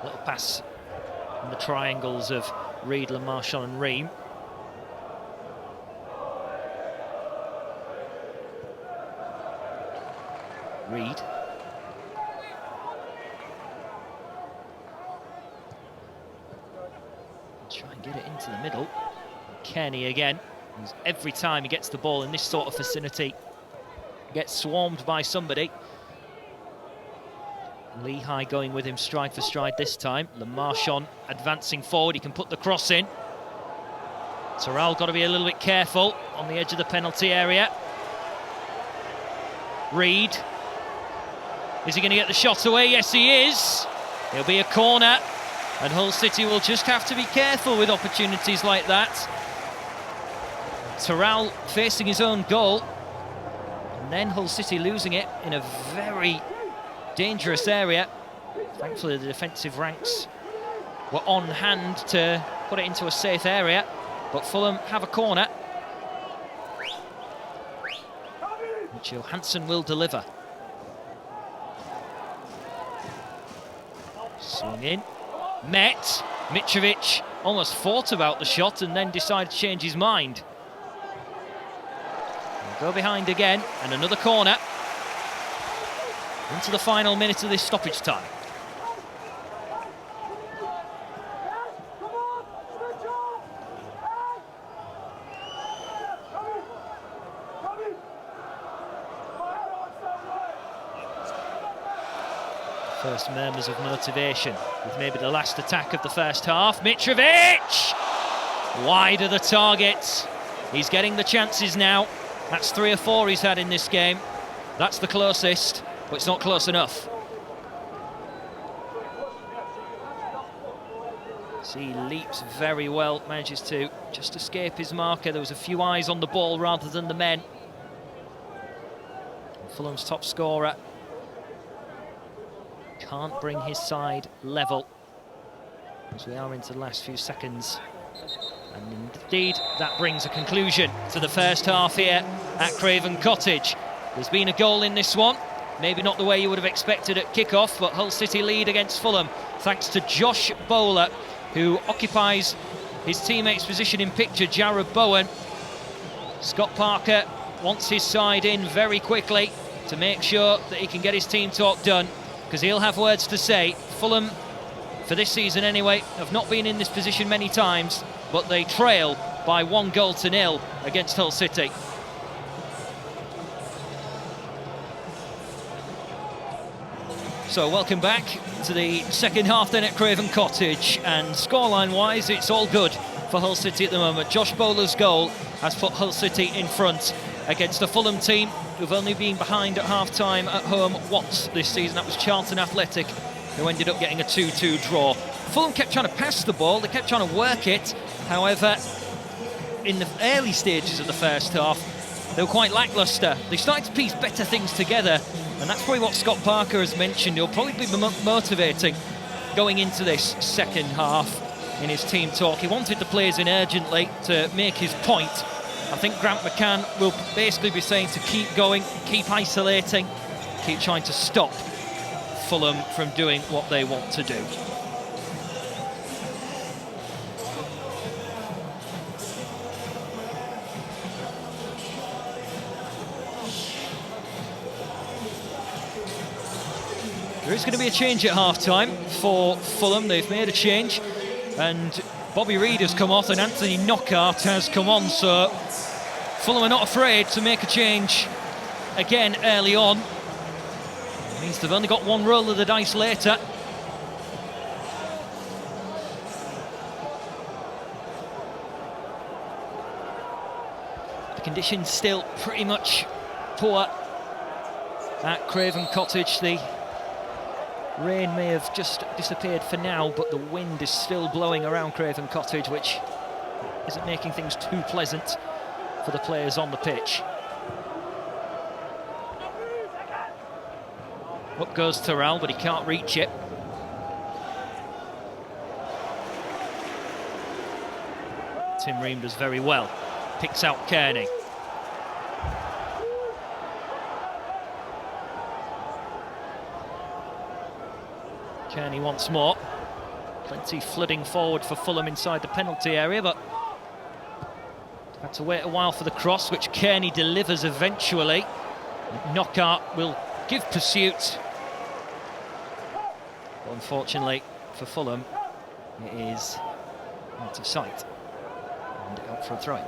Little pass in the triangles of Riedel, Marchand and Ream. Reed. Try and get it into the middle. Kenny again. Every time he gets the ball in this sort of vicinity, gets swarmed by somebody. Lehigh going with him stride for stride this time. Le Marchand advancing forward, he can put the cross in. Terrell got to be a little bit careful on the edge of the penalty area. Reed. Is he going to get the shot away? Yes, he is. It'll be a corner, and Hull City will just have to be careful with opportunities like that. Terrell facing his own goal, and then Hull City losing it in a very dangerous area. Thankfully the defensive ranks were on hand to put it into a safe area, but Fulham have a corner which Johansson will deliver. Swung in, met, Mitrovic almost thought about the shot and then decided to change his mind. Go behind again, and another corner. Into the final minute of this stoppage time. First murmurs of motivation with maybe the last attack of the first half. Mitrovic! Wide of the target. He's getting the chances now. That's 3 or 4 he's had in this game. That's the closest, but it's not close enough. So he leaps very well, manages to just escape his marker. There was a few eyes on the ball rather than the men. Fulham's top scorer can't bring his side level as we are into the last few seconds. And indeed, that brings a conclusion to the first half here at Craven Cottage. There's been a goal in this one. Maybe not the way you would have expected at kick-off, but Hull City lead against Fulham thanks to Josh Bowler, who occupies his teammate's position in picture, Jarrod Bowen. Scott Parker wants his side in very quickly to make sure that he can get his team talk done, because he'll have words to say. Fulham, for this season anyway, have not been in this position many times, but they trail by 1-0 against Hull City. So welcome back to the second half then at Craven Cottage, and scoreline-wise it's all good for Hull City at the moment. Josh Bowler's goal has put Hull City in front against a Fulham team who've only been behind at half-time at home once this season. That was Charlton Athletic, who ended up getting a 2-2 draw. Fulham kept trying to pass the ball, they kept trying to work it. However, in the early stages of the first half, they were quite lacklustre. They started to piece better things together, and that's probably what Scott Parker has mentioned. He'll probably be motivating going into this second half in his team talk. He wanted the players in urgently to make his point. I think Grant McCann will basically be saying to keep going, keep isolating, keep trying to stop Fulham from doing what they want to do. There is going to be a change at half-time for Fulham. They've made a change, and Bobby Reid has come off and Anthony Knockaert has come on, so Fulham are not afraid to make a change again early on. It means they've only got one roll of the dice later. The conditions still pretty much poor at Craven Cottage. The rain may have just disappeared for now, but the wind is still blowing around Craven Cottage, which isn't making things too pleasant for the players on the pitch. Up goes Terrell, but he can't reach it. Tim Ream does very well. Picks out Kearney. Kearney once more. Plenty flooding forward for Fulham inside the penalty area, but had to wait a while for the cross, which Kearney delivers eventually. Knockaert will give pursuit, but unfortunately for Fulham, it is out of sight and out for a throw.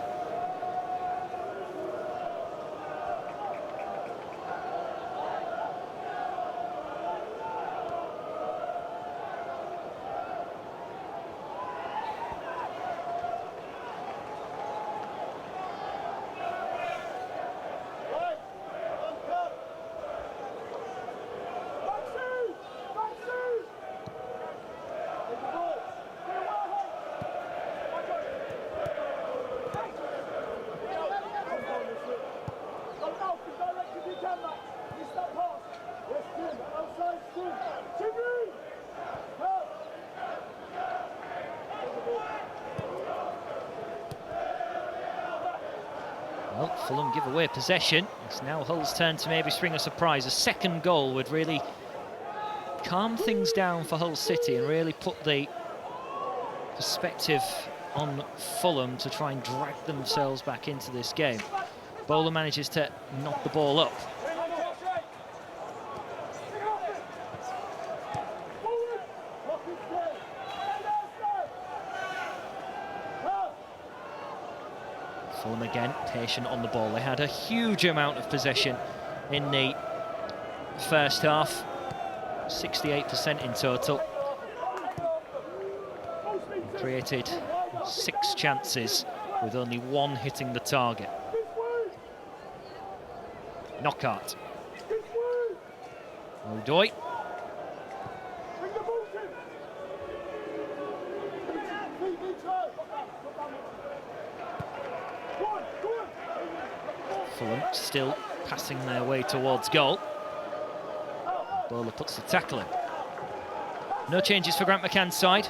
Well, Fulham give away possession. It's now Hull's turn to maybe spring a surprise. A second goal would really calm things down for Hull City and really put the perspective on Fulham to try and drag themselves back into this game. Bowler manages to knock the ball up. Fulham again, patient on the ball. They had a huge amount of possession in the first half, 68% in total. Created 6 chances with only 1 hitting the target. Knockaert. O'Doy. Fulham still passing their way towards goal. Bowler puts the tackle in. No changes for Grant McCann's side.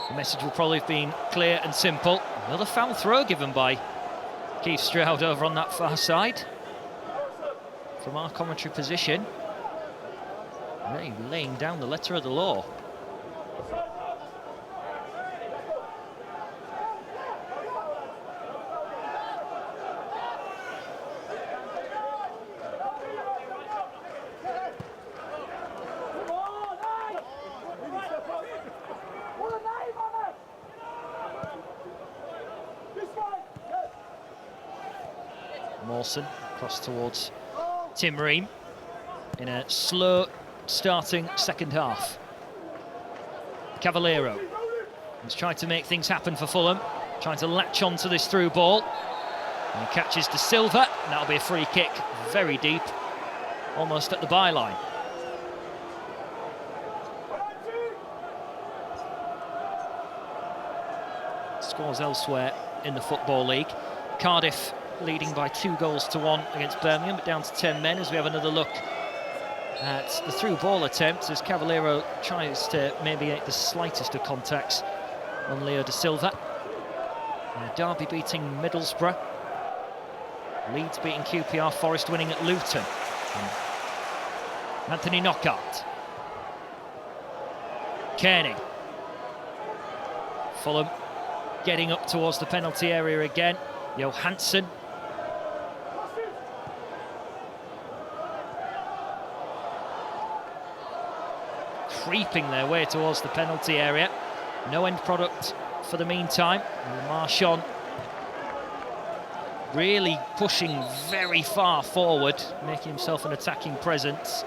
The message will probably have been clear and simple. Another foul throw given by Keith Stroud over on that far side. From our commentary position, Really laying down the letter of the law. Mawson across towards Tim Ream in a slow starting second half. Cavallero has tried to make things happen for Fulham, trying to latch on to this through ball. And he catches De Silva, and that'll be a free kick, very deep, almost at the byline. Scores elsewhere in the Football League. Cardiff leading by 2-1 against Birmingham, but down to 10 men as we have another look at the through ball attempt as Cavallero tries to maybe make the slightest of contacts on Leo De Silva. Derby beating Middlesbrough, Leeds beating QPR, Forest winning at Luton. Anthony Knockaert, Kearney, Fulham getting up towards the penalty area again. Johansson, creeping their way towards the penalty area. No end product for the meantime. Marchand really pushing very far forward, making himself an attacking presence.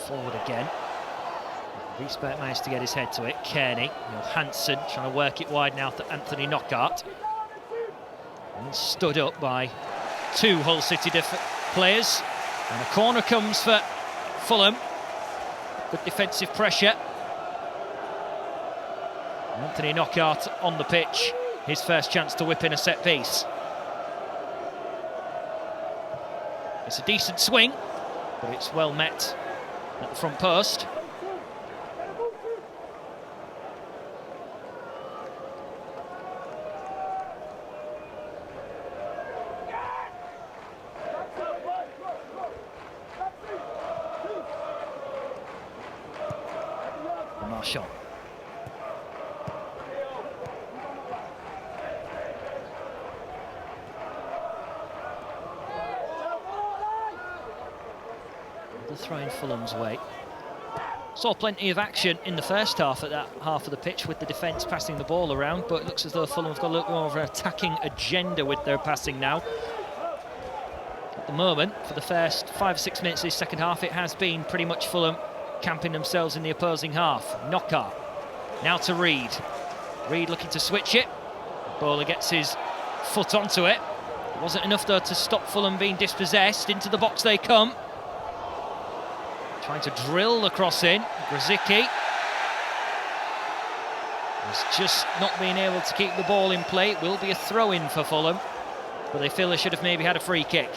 Forward again. Riesberg managed to get his head to it. Kearney, Johansson trying to work it wide now to Anthony Knockaert. And stood up by two Hull City players. And a corner comes for Fulham. Good defensive pressure. Anthony Knockaert on the pitch. His first chance to whip in a set piece. It's a decent swing, but it's well met at the front post. Marchand. The throw in Fulham's way. Saw plenty of action in the first half at that half of the pitch with the defence passing the ball around, but it looks as though Fulham have got a little more of an attacking agenda with their passing now. At the moment, for the first 5 or 6 minutes of this second half, it has been pretty much Fulham camping themselves in the opposing half. Knockaert now to Reid. Reid looking to switch it. Bowler gets his foot onto it. It wasn't enough though to stop Fulham being dispossessed. Into the box they come. Trying to drill the cross in. Grzycki has just not been able to keep the ball in play. It will be a throw-in for Fulham, but they feel they should have maybe had a free kick.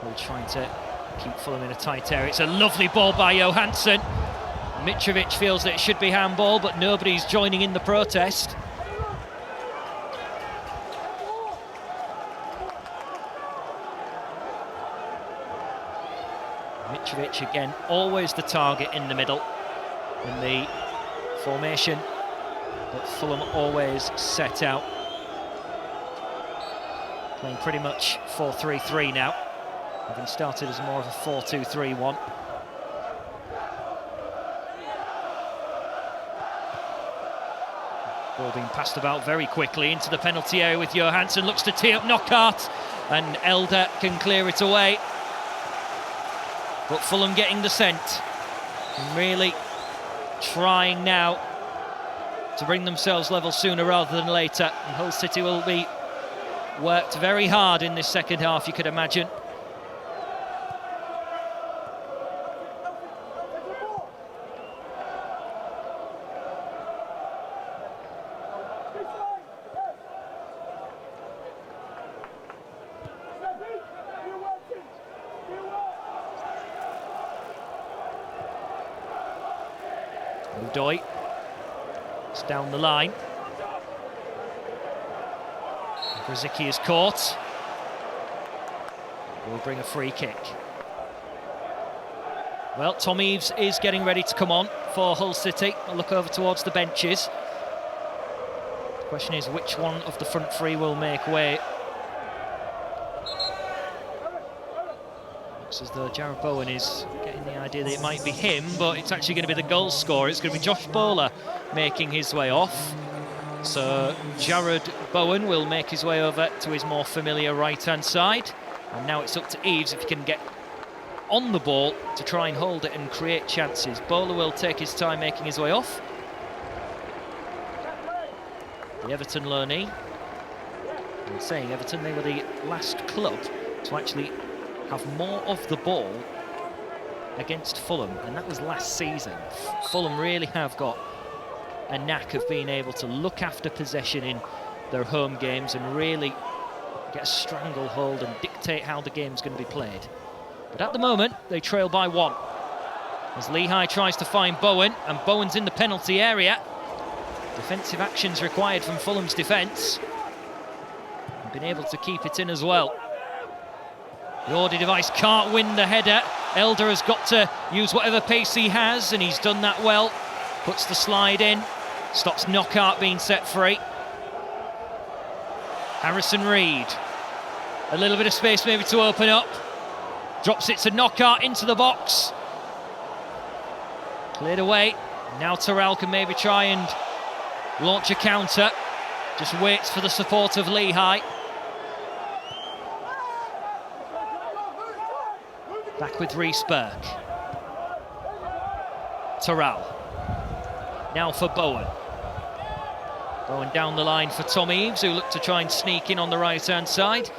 We're trying to keep Fulham in a tight area. It's a lovely ball by Johansson. Mitrovic feels that it should be handball, but nobody's joining in the protest. Mitrovic again, always the target in the middle in the formation that Fulham always set out. Playing pretty much 4-3-3 now, having started as more of a 4-2-3-1. Ball being passed about very quickly into the penalty area with Johansson, looks to tee up Knockaert, and Elder can clear it away. But Fulham getting the scent, and really trying now to bring themselves level sooner rather than later. And Hull City will be worked very hard in this second half, you could imagine. O'Doy. It's down the line. Grzycki is caught. Will bring a free kick. Well, Tom Eaves is getting ready to come on for Hull City. I'll look over towards the benches. The question is which one of the front three will make way. Looks as though Jared Bowen is getting the idea that it might be him, but it's actually going to be the goal scorer. It's going to be Josh Bowler making his way off. So Jared Bowen will make his way over to his more familiar right-hand side. And now it's up to Eaves if he can get on the ball to try and hold it and create chances. Bowler will take his time making his way off. The Everton loanee. I'm saying Everton, they were the last club to actually have more of the ball against Fulham, and that was last season. Fulham really have got a knack of being able to look after possession in their home games and really get a stranglehold and dictate how the game's going to be played. But at the moment, they trail by 1. As Lehigh tries to find Bowen, and Bowen's in the penalty area. Defensive actions required from Fulham's defence. Been able to keep it in as well. The Audi device can't win the header. Elder has got to use whatever pace he has, and he's done that well. Puts the slide in, stops Knockaert being set free. Harrison Reed. A little bit of space maybe to open up. Drops it to Knockaert into the box. Cleared away. Now Terrell can maybe try and launch a counter. Just waits for the support of Lehigh. Back with Reece Burke. Terrell. Now for Bowen. Bowen down the line for Tom Eaves, who looked to try and sneak in on the right-hand side,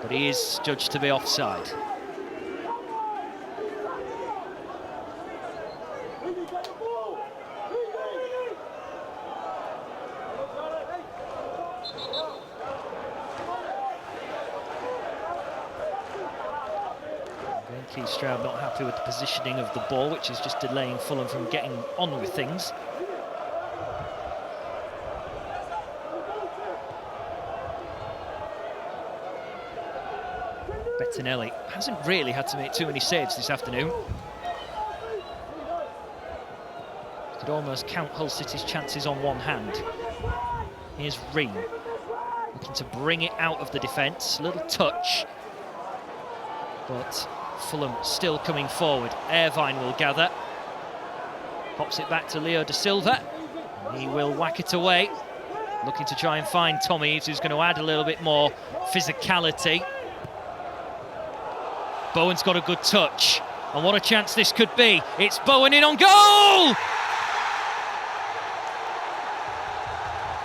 but he is judged to be offside. Keith Stroud not happy with the positioning of the ball, which is just delaying Fulham from getting on with things. Bettinelli hasn't really had to make too many saves this afternoon. Could almost count Hull City's chances on one hand. Here's Ream, looking to bring it out of the defence. Little touch, but Fulham still coming forward. Irvine will gather. Pops it back to Leo Da Silva. He will whack it away. Looking to try and find Tom Eaves, who's going to add a little bit more physicality. Bowen's got a good touch. And what a chance this could be. It's Bowen in on goal!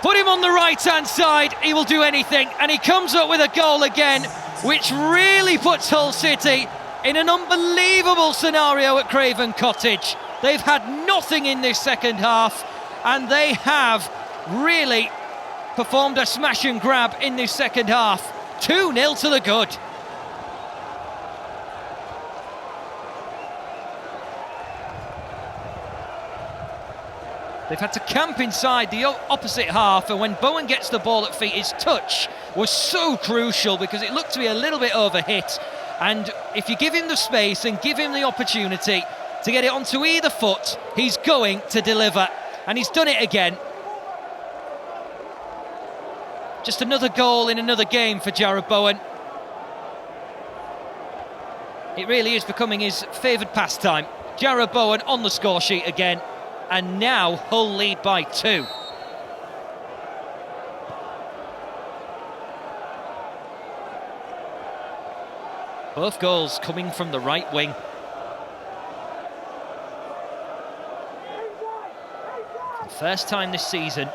Put him on the right-hand side, he will do anything. And he comes up with a goal again, which really puts Hull City in an unbelievable scenario at Craven Cottage. They've had nothing in this second half, and they have really performed a smash and grab in this second half. 2-0 to the good. They've had to camp inside the opposite half, and when Bowen gets the ball at feet, his touch was so crucial because it looked to be a little bit overhit. And if you give him the space and give him the opportunity to get it onto either foot, he's going to deliver. And he's done it again. Just another goal in another game for Jared Bowen. It really is becoming his favoured pastime. Jared Bowen on the score sheet again. And now Hull lead by 2. Both goals coming from the right wing. For the first time this season,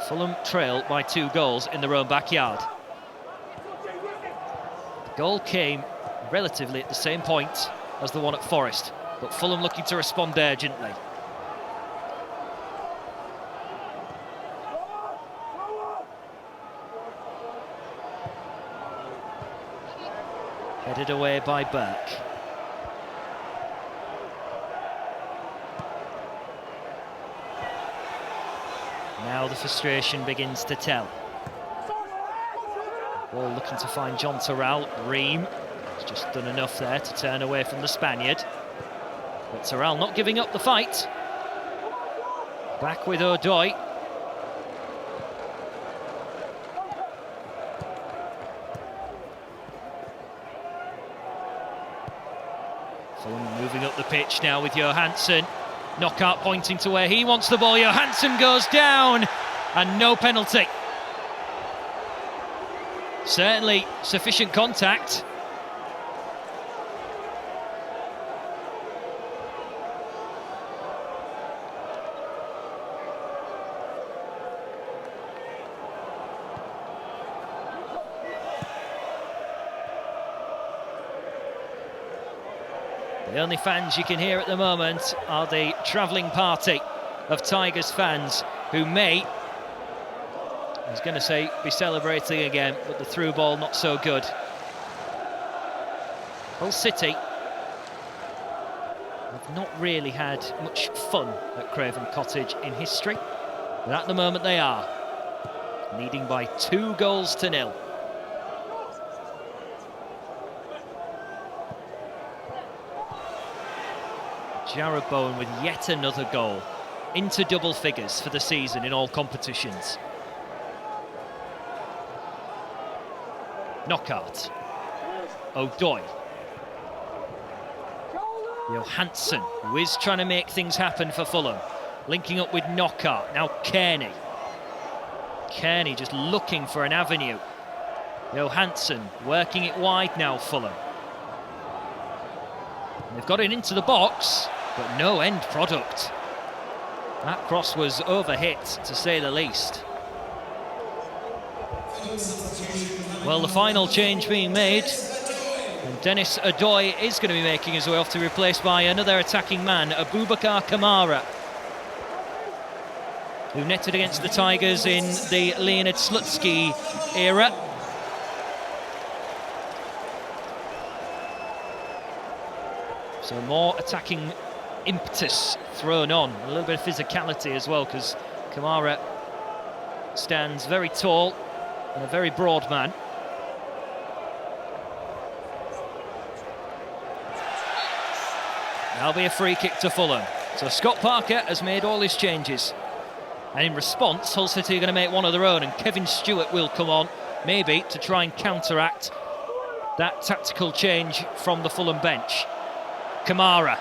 Fulham trail by 2 goals in their own backyard. The goal came relatively at the same point as the one at Forest, but Fulham looking to respond urgently. Headed away by Burke. Now the frustration begins to tell. Ball looking to find John Terrell. Ream has just done enough there to turn away from the Spaniard. But Terrell not giving up the fight. Back with O'Doy. Fulham moving up the pitch now with Johansson. Knockout pointing to where he wants the ball. Johansson goes down and no penalty. Certainly sufficient contact. The only fans you can hear at the moment are the travelling party of Tigers fans who may, I was going to say, be celebrating again, but the through ball not so good. Hull City have not really had much fun at Craven Cottage in history, but at the moment they are, leading by 2-0. Jarrod Bowen with yet another goal, into double figures for the season in all competitions. Knockout. O'Doy. Johansson, who is trying to make things happen for Fulham. Linking up with Knockout. Now Kearney. Kearney just looking for an avenue. Johansson working it wide now, Fulham. They've got it into the box, but no end product. That cross was overhit, to say the least. Well, the final change being made, and Dennis O'Doy is going to be making his way off to be replaced by another attacking man, Abubakar Kamara, who netted against the Tigers in the Leonid Slutsky era. So more attacking impetus thrown on, a little bit of physicality as well, because Kamara stands very tall and a very broad man. That'll be a free kick to Fulham. So Scott Parker has made all his changes. And in response, Hull City are going to make one of their own, and Kevin Stewart will come on, maybe to try and counteract that tactical change from the Fulham bench. Kamara,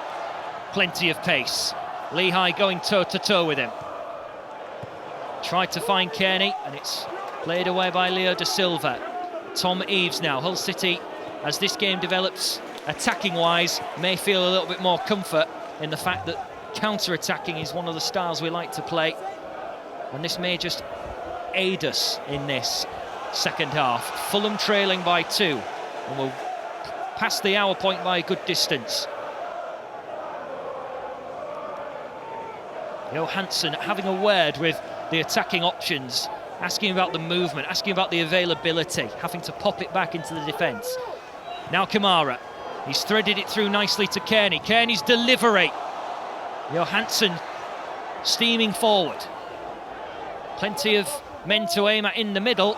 plenty of pace. Lehigh going toe-to-toe with him. Tried to find Kearney, and it's played away by Leo Da Silva. Tom Eaves now. Hull City, as this game develops attacking-wise, may feel a little bit more comfort in the fact that counter-attacking is one of the styles we like to play. And this may just aid us in this second half. Fulham trailing by 2, and we'll pass the hour point by a good distance. Johansson having a word with the attacking options, asking about the movement, asking about the availability, having to pop it back into the defence. Now Kamara, he's threaded it through nicely to Kearney. Kearney's delivery. Johansson steaming forward. Plenty of men to aim at in the middle,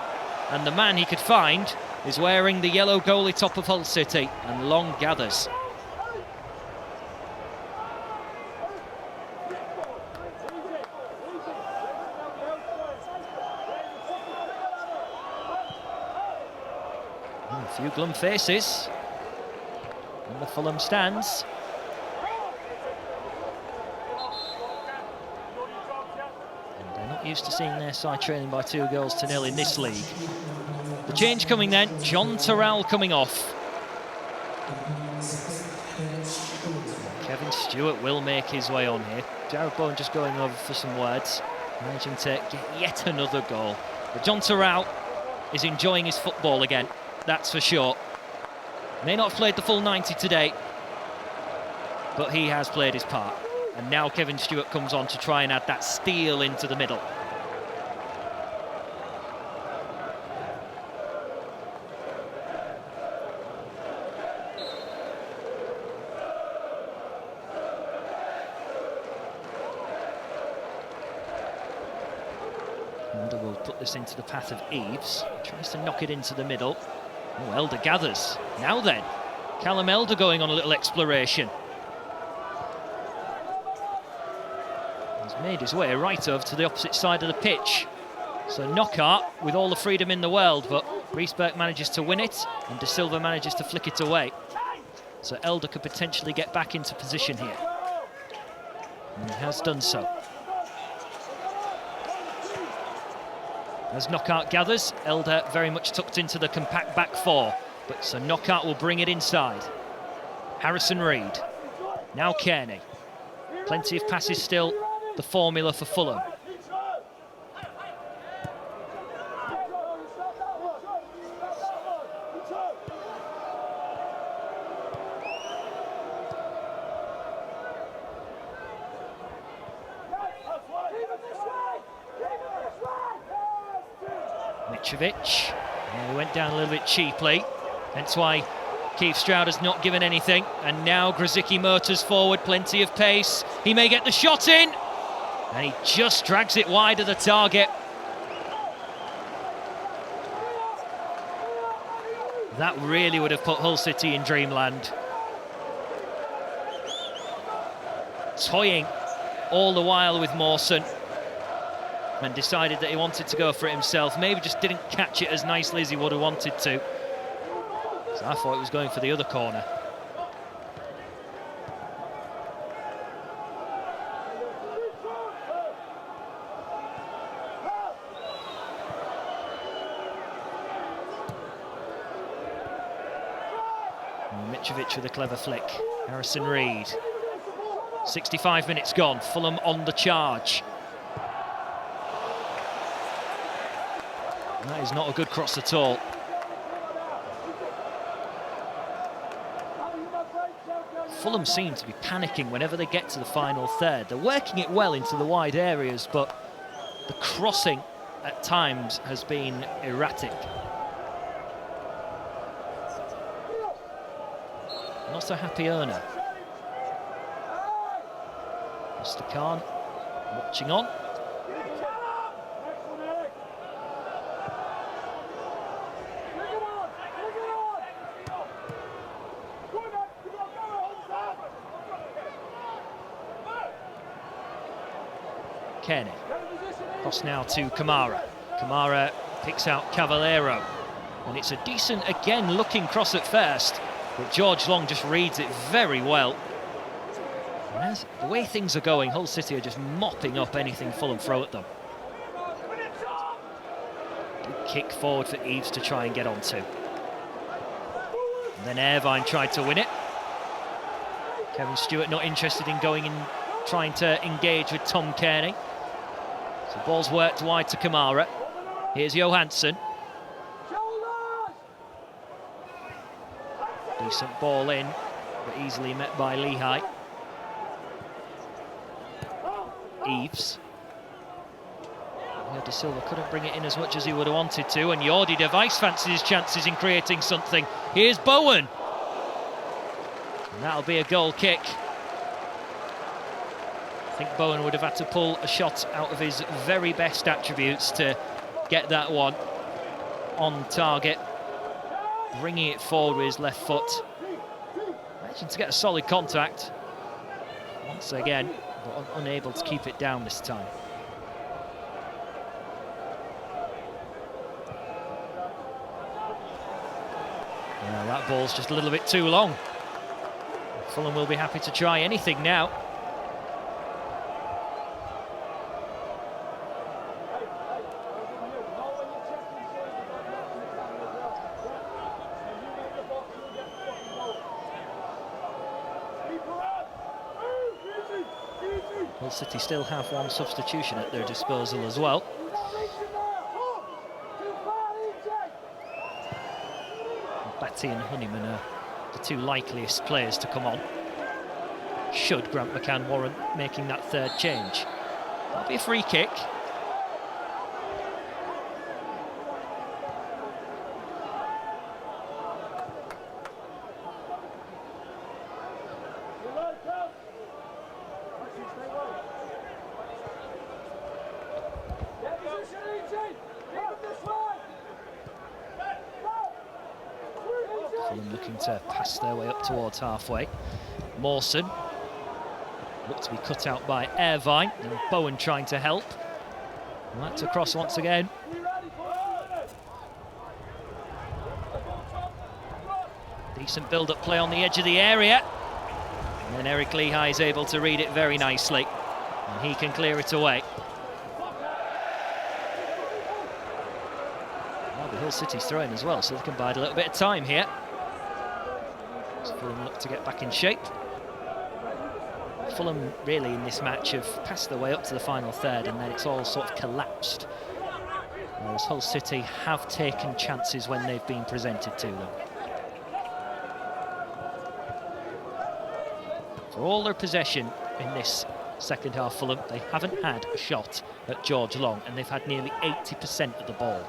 and the man he could find is wearing the yellow goalie top of Hull City, and long gathers. A few glum faces in the Fulham stands. And they're not used to seeing their side trailing by 2-0 in this league. The change coming then, John Terrell coming off. Kevin Stewart will make his way on here. Jarrod Bowen just going over for some words, managing to get yet another goal. But John Terrell is enjoying his football again. That's for sure. May not have played the full 90 today, but he has played his part. And now Kevin Stewart comes on to try and add that steel into the middle. put this into the path of Eves. Tries to knock it into the middle. Oh, Elder gathers. Now then, Callum Elder going on a little exploration. He's made his way right over to the opposite side of the pitch. So Knockaert with all the freedom in the world, but Riesberg manages to win it and De Silva manages to flick it away. So Elder could potentially get back into position here. And he has done so. As Knockaert gathers, Elder very much tucked into the compact back four. But so Knockaert will bring it inside. Harrison Reed. Now Kearney. Plenty of passes still, the formula for Fulham. Mitrovic. He went down a little bit cheaply. That's why Keith Stroud has not given anything. And now Grzycki motors forward, plenty of pace. He may get the shot in. And he just drags it wide of the target. That really would have put Hull City in dreamland. Toying all the while with Mawson. And decided that he wanted to go for it himself. Maybe just didn't catch it as nicely as he would have wanted to. So I thought he was going for the other corner. And Mitrovic with a clever flick. Harrison Reed. 65 minutes gone. Fulham on the charge. That is not a good cross at all. Fulham seem to be panicking whenever they get to the final third. They're working it well into the wide areas, but the crossing at times has been erratic. Not so happy Erner. Mr. Khan watching on. Kearney. Cross now to Kamara. Kamara picks out Cavallero. And it's a decent, again, looking cross at first. But George Long just reads it very well. And as the way things are going, Hull City are just mopping up anything Fulham throw at them. Good kick forward for Eves to try and get onto. And then Irvine tried to win it. Kevin Stewart not interested in going in, trying to engage with Tom Kearney. So ball's worked wide to Kamara. Here's Johansson. Decent ball in, but easily met by Lehigh. Eves. De Silva couldn't bring it in as much as he would have wanted to, and Jordi de Wijs fancies his chances in creating something. Here's Bowen. And that'll be a goal kick. I think Bowen would have had to pull a shot out of his very best attributes to get that one on target. Bringing it forward with his left foot. Managing to get a solid contact once again, but unable to keep it down this time. Well, that ball's just a little bit too long. Fulham will be happy to try anything now. Hull City still have one substitution at their disposal as well. Batty and Honeyman are the two likeliest players to come on, should Grant McCann warrant making that third change. That'll be a free kick. looking to pass their way up towards halfway. Mawson looked to be cut out by Irvine, and Bowen trying to help. And that's across once again. Decent build-up play on the edge of the area. And then Eric Lehigh is able to read it very nicely. And he can clear it away. Well, the Hull City's throwing as well, so they can bide a little bit of time here. So Fulham look to get back in shape. Fulham really in this match have passed their way up to the final third, and then it's all sort of collapsed. Whereas Hull City have taken chances when they've been presented to them. For all their possession in this second half, Fulham, they haven't had a shot at George Long, and they've had nearly 80% of the ball.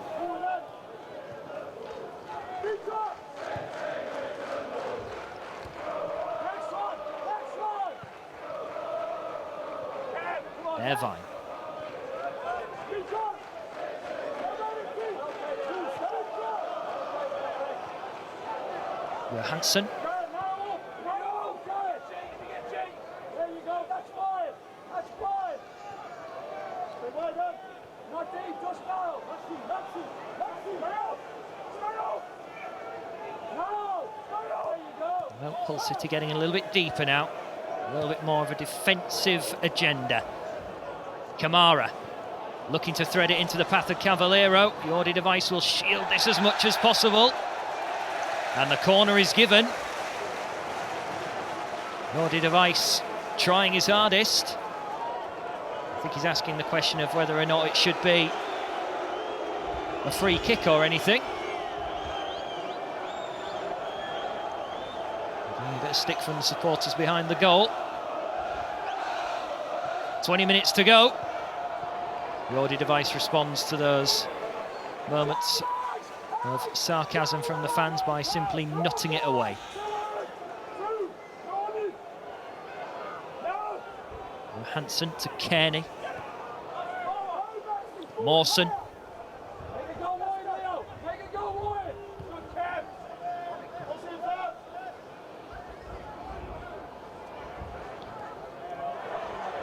Irvine. Johansson. Well, Hull City getting a little bit deeper now. A little bit more of a defensive agenda. Kamara looking to thread it into the path of Cavallero. Jordi Device will shield this as much as possible. And the corner is given. Jordi Device trying his hardest. I think he's asking the question of whether or not it should be a free kick or anything. A bit of stick from the supporters behind the goal. 20 minutes to go. Jordi Device responds to those moments of sarcasm from the fans by simply nutting it away. Johansson to Kearney. Mawson.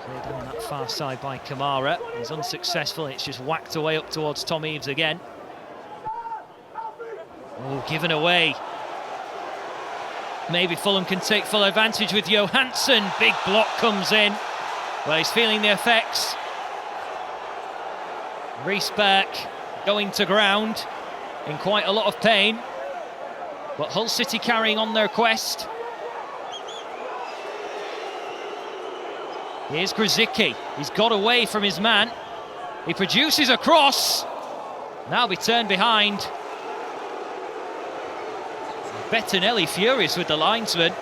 Cleared down that far side by Kamara. He's unsuccessful. It's just whacked away up towards Tom Eaves again. Oh, given away. Maybe Fulham can take full advantage with Johansson. Big block comes in. Well, he's feeling the effects. Reece Burke going to ground in quite a lot of pain. But Hull City carrying on their quest. Here's Grzycki. He's got away from his man. He produces a cross. Now be turned behind. Bettinelli furious with the linesman.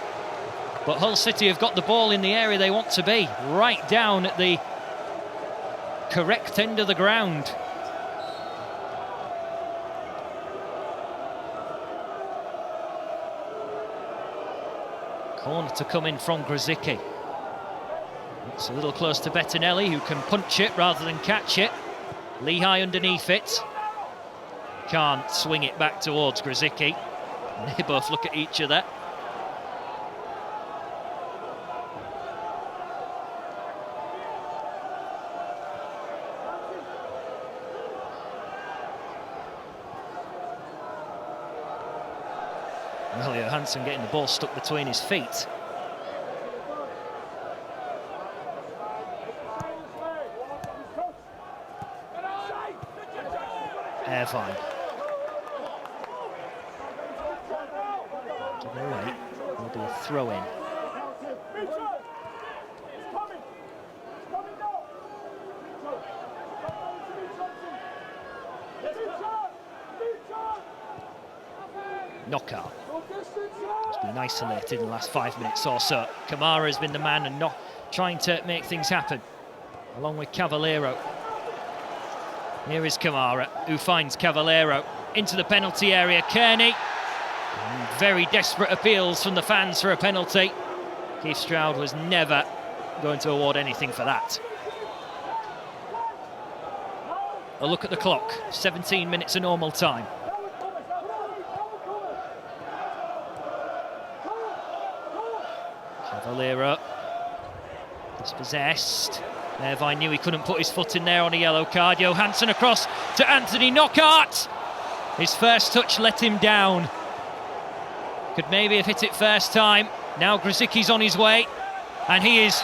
But Hull City have got the ball in the area they want to be, right down at the correct end of the ground. Corner to come in from Grzycki. It's a little close to Bettinelli, who can punch it rather than catch it. Lehigh underneath it. Can't swing it back towards Grzycki. They both look at each other. Well, Johansson getting the ball stuck between his feet. Irvine. Give it away. Will be a throw in. Knockout. He's been isolated in the last 5 minutes or so. Kamara has been the man and not trying to make things happen, along with Cavallero. Here is Kamara, who finds Cavallero into the penalty area. Kearney. Very desperate appeals from the fans for a penalty. Keith Stroud was never going to award anything for that. A look at the clock. 17 minutes of normal time. Valera dispossessed. Irvine knew he couldn't put his foot in there on a yellow card. Johansson across to Anthony Knockaert. His first touch let him down. Could maybe have hit it first time. Now Grzycki's on his way, and he is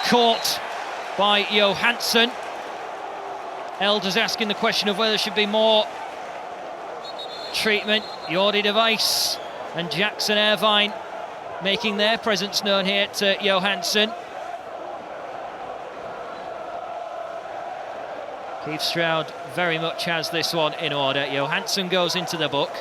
caught by Johansson. Elder's asking the question of whether there should be more treatment. Jordi de Wijs and Jackson Irvine making their presence known here to Johansson. Keith Stroud very much has this one in order. Johansson goes into the book.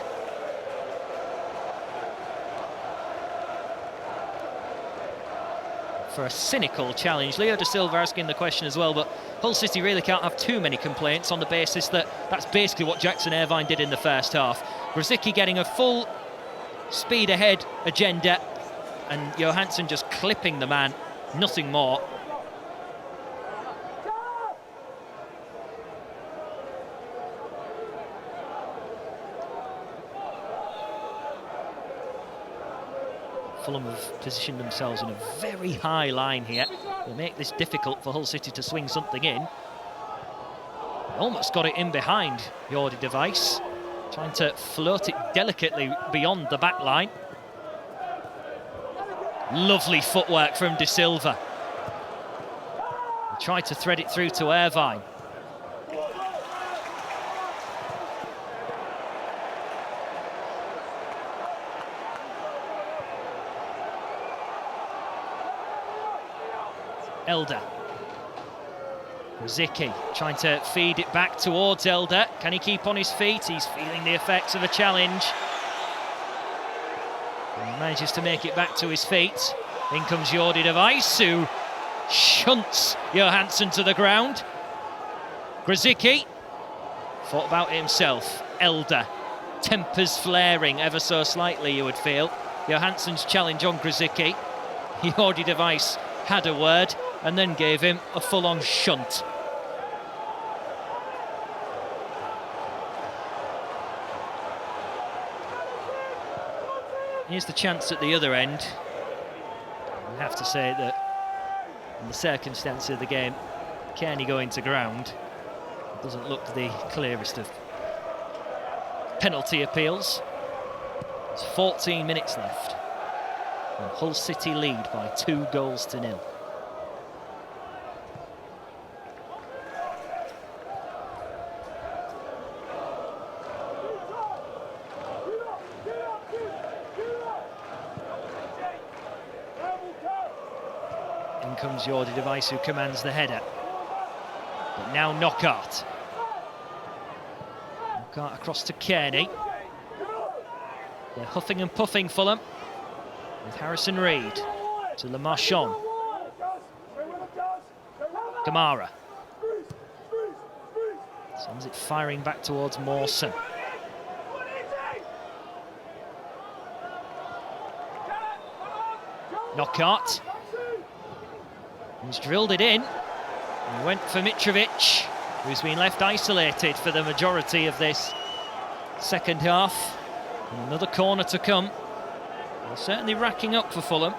For a cynical challenge. Leo da Silva asking the question as well, but Hull City really can't have too many complaints on the basis that that's basically what Jackson Irvine did in the first half. Grzycki getting a full speed ahead agenda, and Johansson just clipping the man, nothing more. Fulham have positioned themselves in a very high line here. They make this difficult for Hull City to swing something in. Almost got it in behind Jordi de Wijs, trying to float it delicately beyond the back line. Lovely footwork from De Silva. He tried to thread it through to Irvine. Elder. Grzycki trying to feed it back towards Elder. Can he keep on his feet? He's feeling the effects of a challenge. And he manages to make it back to his feet. In comes Jordi de Wijs, who shunts Johansson to the ground. Grzycki thought about it himself. Elder, tempers flaring ever so slightly, you would feel. Johansson's challenge on Grzycki. Jordi de Wijs had a word and then gave him a full-on shunt. Here's the chance at the other end. I have to say that in the circumstances of the game, Kearney going to ground doesn't look the clearest of penalty appeals. There's 14 minutes left, and Hull City lead by 2-0. In comes Jordi de Wijs, who commands the header. But now Knockaert. Knockaert across to Kearney. They're huffing and puffing, Fulham, with Harrison Reed to Le Marchand. Kamara sends it firing back towards Mawson. Knockaert. He's drilled it in. He went for Mitrovic, who's been left isolated for the majority of this second half. And another corner to come. They're certainly racking up for Fulham.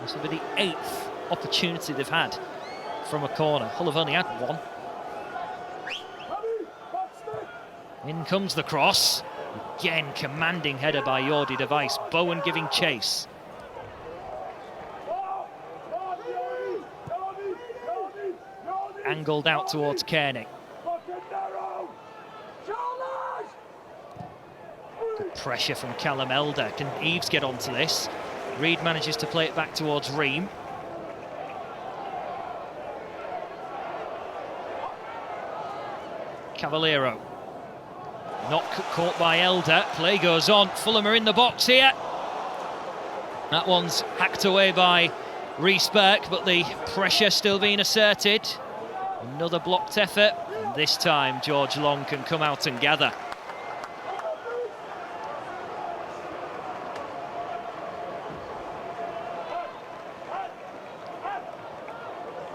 This will be the 8th opportunity they've had from a corner. Hull have only had one. In comes the cross. Again, commanding header by Jordi de Wijs. Bowen giving chase. Angled out towards Kearney. Good pressure from Callum Elder. Can Eves get onto this? Reed manages to play it back towards Ream. Cavallero. Not caught by Elder. Play goes on. Fulham are in the box here. That one's hacked away by Rhys Burke, but the pressure still being asserted. Another blocked effort. And this time George Long can come out and gather.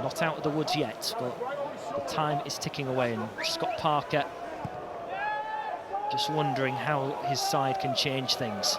Not out of the woods yet, but the time is ticking away, and Scott Parker just wondering how his side can change things.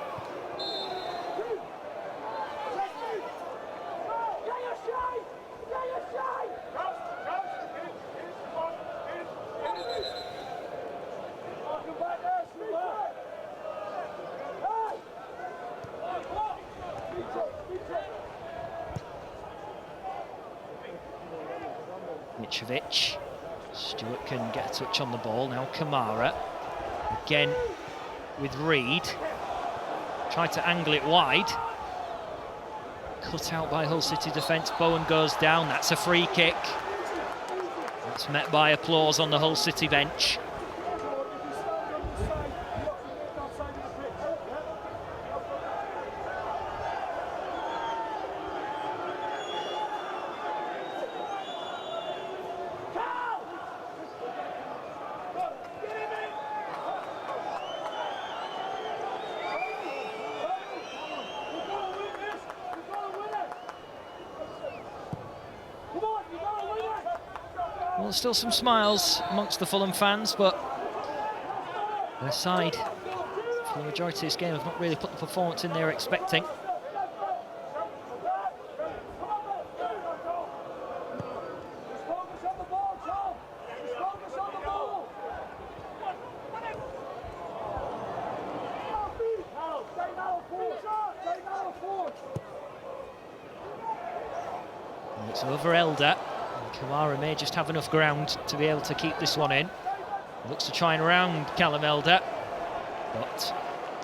Mitrovic. Stewart can get a touch on the ball. Now Kamara. Again with Reed. Tried to angle it wide. Cut out by Hull City defence. Bowen goes down. That's a free kick. It's met by applause on the Hull City bench. Well, there's still some smiles amongst the Fulham fans, but their side, for the majority of this game, have not really put the performance in they were expecting. And it's over Elder. Kamara may just have enough ground to be able to keep this one in. Looks to try and round Callum Elder, but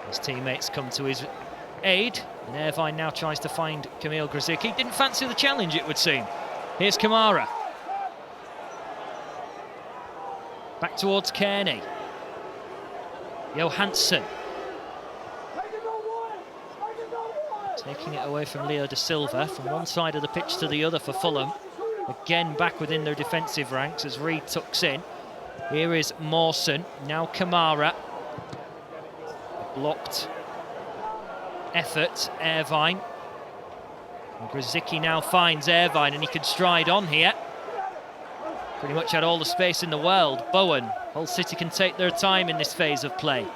his teammates come to his aid, and Irvine now tries to find Kamil Grzycki. Didn't fancy the challenge, it would seem. Here's Kamara. Back towards Kearney. Johansson. Taking it away from Leo da Silva, from one side of the pitch to the other for Fulham. Again back within their defensive ranks as Reed tucks in. Here is Mawson, now Kamara. Blocked effort, Irvine. And Grzycki now finds Irvine, and he can stride on here. Pretty much had all the space in the world. Bowen, Hull City can take their time in this phase of play.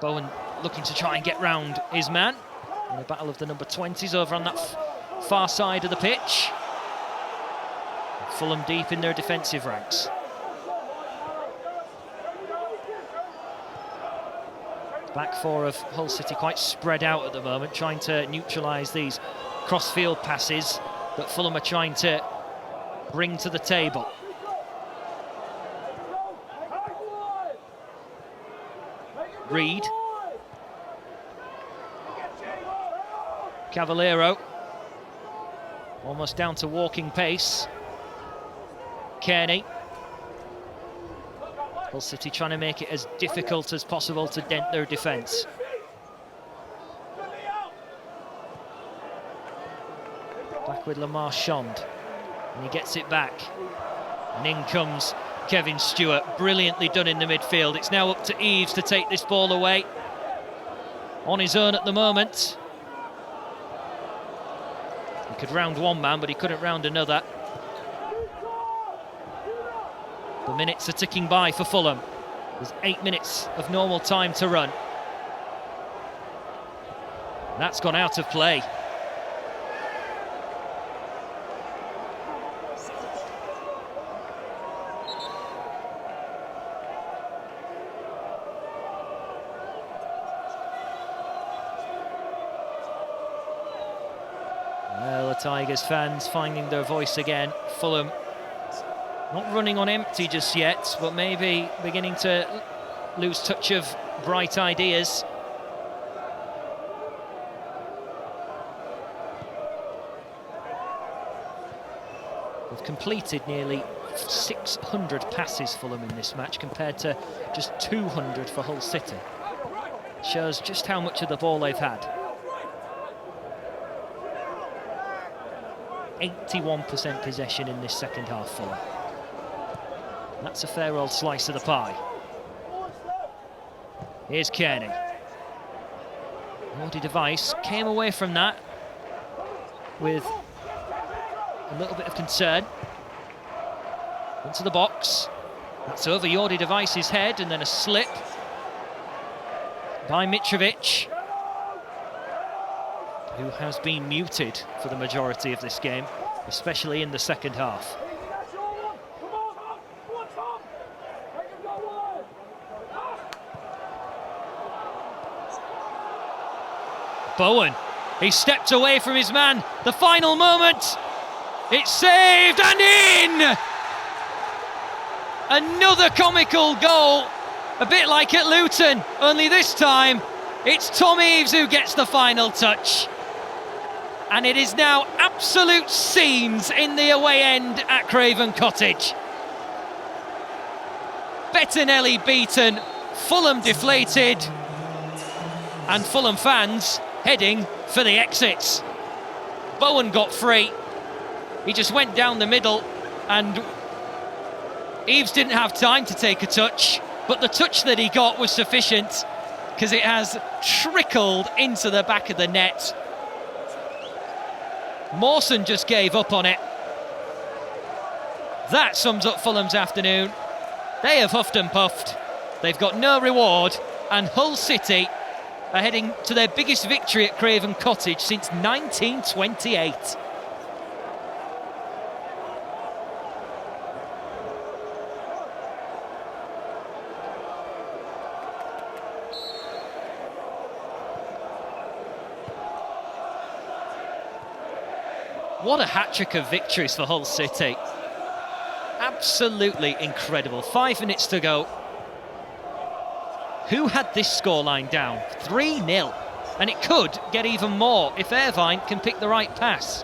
Bowen looking to try and get round his man in the battle of the number 20s over on that far side of the pitch. Fulham deep in their defensive ranks. Back four of Hull City quite spread out at the moment, trying to neutralise these cross-field passes that Fulham are trying to bring to the table. Reed. Cavallero. Almost down to walking pace. Kearney. Hull City trying to make it as difficult as possible to dent their defence. Back with Lamar Shond. And he gets it back. And in comes Kevin Stewart. Brilliantly done in the midfield. It's now up to Eves to take this ball away. On his own at the moment. He could round one man, but he couldn't round another. The minutes are ticking by for Fulham. There's 8 minutes of normal time to run. That's gone out of play. Well, the Tigers fans finding their voice again. Fulham not running on empty just yet, but maybe beginning to lose touch of bright ideas. They've completed nearly 600 passes, Fulham, in this match, compared to just 200 for Hull City. Shows just how much of the ball they've had. 81% possession in this second half, Fulham. That's a fair old slice of the pie. Here's Kearney. Wardy Device came away from that with a little bit of concern. Into the box. That's over Jordi Device's head, and then a slip by Mitrovic, who has been muted for the majority of this game, especially in the second half. Bowen, he stepped away from his man. The final moment It's saved and in! Another comical goal, a bit like at Luton, only this time it's Tom Eaves who gets the final touch. And it is now absolute scenes in the away end at Craven Cottage. Bettinelli beaten, Fulham deflated, and Fulham fans heading for the exits. Bowen got free. He just went down the middle and Eaves didn't have time to take a touch, but the touch that he got was sufficient because it has trickled into the back of the net. Mawson just gave up on it. That sums up Fulham's afternoon. They have huffed and puffed. They've got no reward, and Hull City are heading to their biggest victory at Craven Cottage since 1928. What a hat-trick of victories for Hull City. Absolutely incredible. 5 minutes to go. Who had this scoreline down? 3-0. And it could get even more if Irvine can pick the right pass.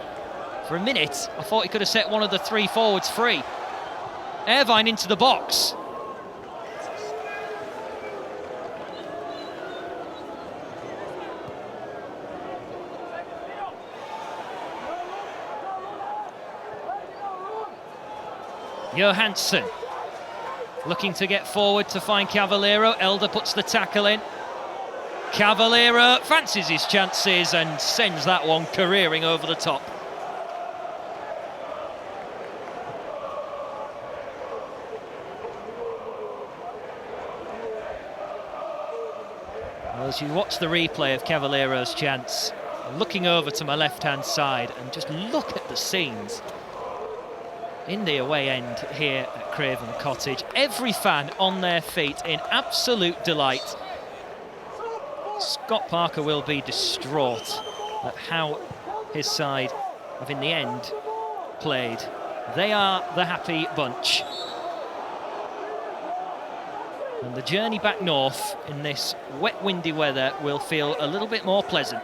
For a minute, I thought he could have set one of the 3 forwards free. Irvine into the box. Johansson looking to get forward to find Cavallero. Elder puts the tackle in. Cavallero fancies his chances and sends that one careering over the top. Well, as you watch the replay of Cavallero's chance, looking over to my left-hand side and just look at the scenes in the away end here at Craven Cottage. Every fan on their feet in absolute delight. Scott Parker will be distraught at how his side have in the end played. They are the happy bunch. And the journey back north in this wet, windy weather will feel a little bit more pleasant.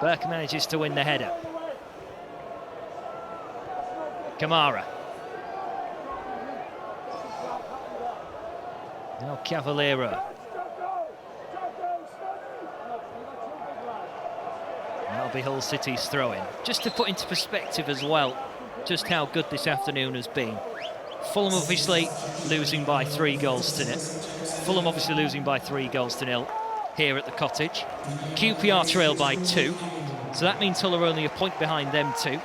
Burke manages to win the header. Kamara. Now Cavallero. That'll be Hull City's throw-in. Just to put into perspective as well, just how good this afternoon has been. Fulham obviously losing by 3 goals to 0. Fulham obviously losing by 3 goals to 0 here at the Cottage. QPR trail by 2, so that means Hull are only a point behind them 2.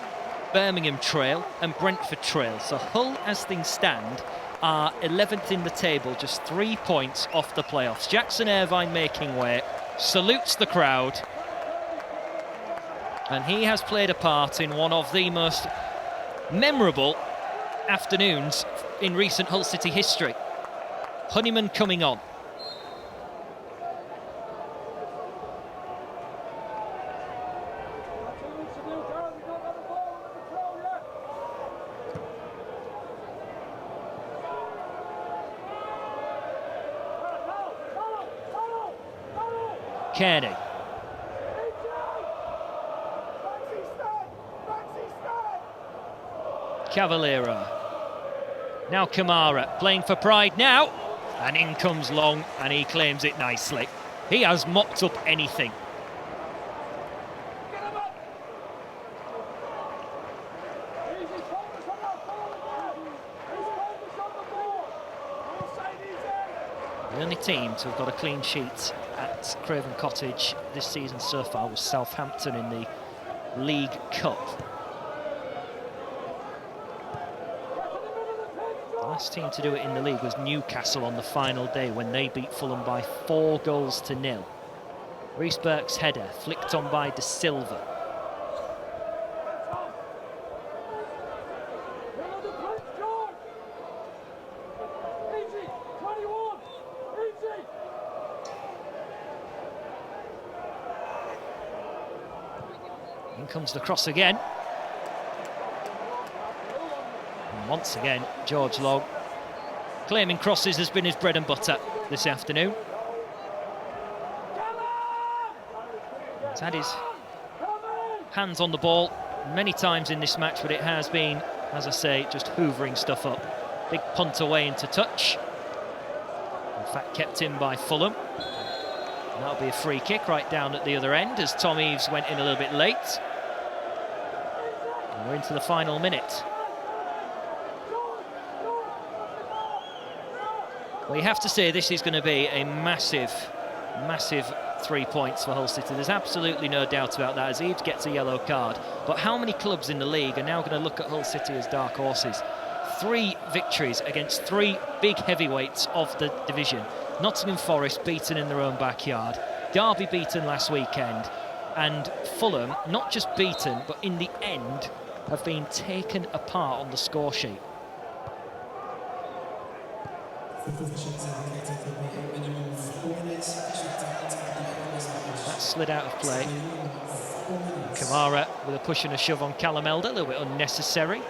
Birmingham trail and Brentford trail. So Hull, as things stand, are 11th in the table, just 3 points off the playoffs. Jackson Irvine making way, salutes the crowd, and he has played a part in one of the most memorable afternoons in recent Hull City history. Honeyman coming on. Kearney. Cavallero. Now Kamara playing for Pride now. And in comes Long and he claims it nicely. He has mopped up anything. The only team to have got a clean sheet at Craven Cottage this season so far was Southampton in the League Cup. The last team to do it in the league was Newcastle on the final day when they beat Fulham by 4 goals to 0. Reece Burke's header flicked on by De Silva. In comes the cross again. And once again, George Lowe claiming crosses has been his bread and butter this afternoon. He's had his hands on the ball many times in this match, but it has been, as I say, just hoovering stuff up. Big punt away into touch. In fact, kept in by Fulham. And that'll be a free kick right down at the other end as Tom Eaves went in a little bit late. And we're into the final minute. Well, you have to say this is going to be a massive 3 points for Hull City. There's absolutely no doubt about that as Eaves gets a yellow card. But how many clubs in the league are now going to look at Hull City as dark horses? 3 victories against 3 big heavyweights of the division. Nottingham Forest beaten in their own backyard. Derby beaten last weekend. And Fulham not just beaten, but in the end have been taken apart on the score sheet. That slid out of play. Kamara with a push and a shove on Callum Elder, a little bit unnecessary.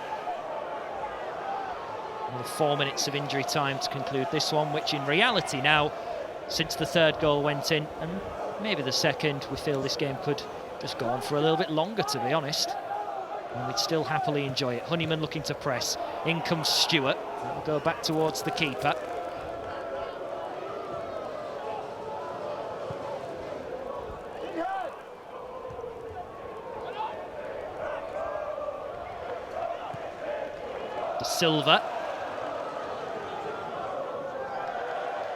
Another 4 minutes of injury time to conclude this one, which in reality now, since the third goal went in, and maybe the second, we feel this game could just go on for a little bit longer, to be honest. And we'd still happily enjoy it. Honeyman looking to press. In comes Stewart. That'll go back towards the keeper. Silva.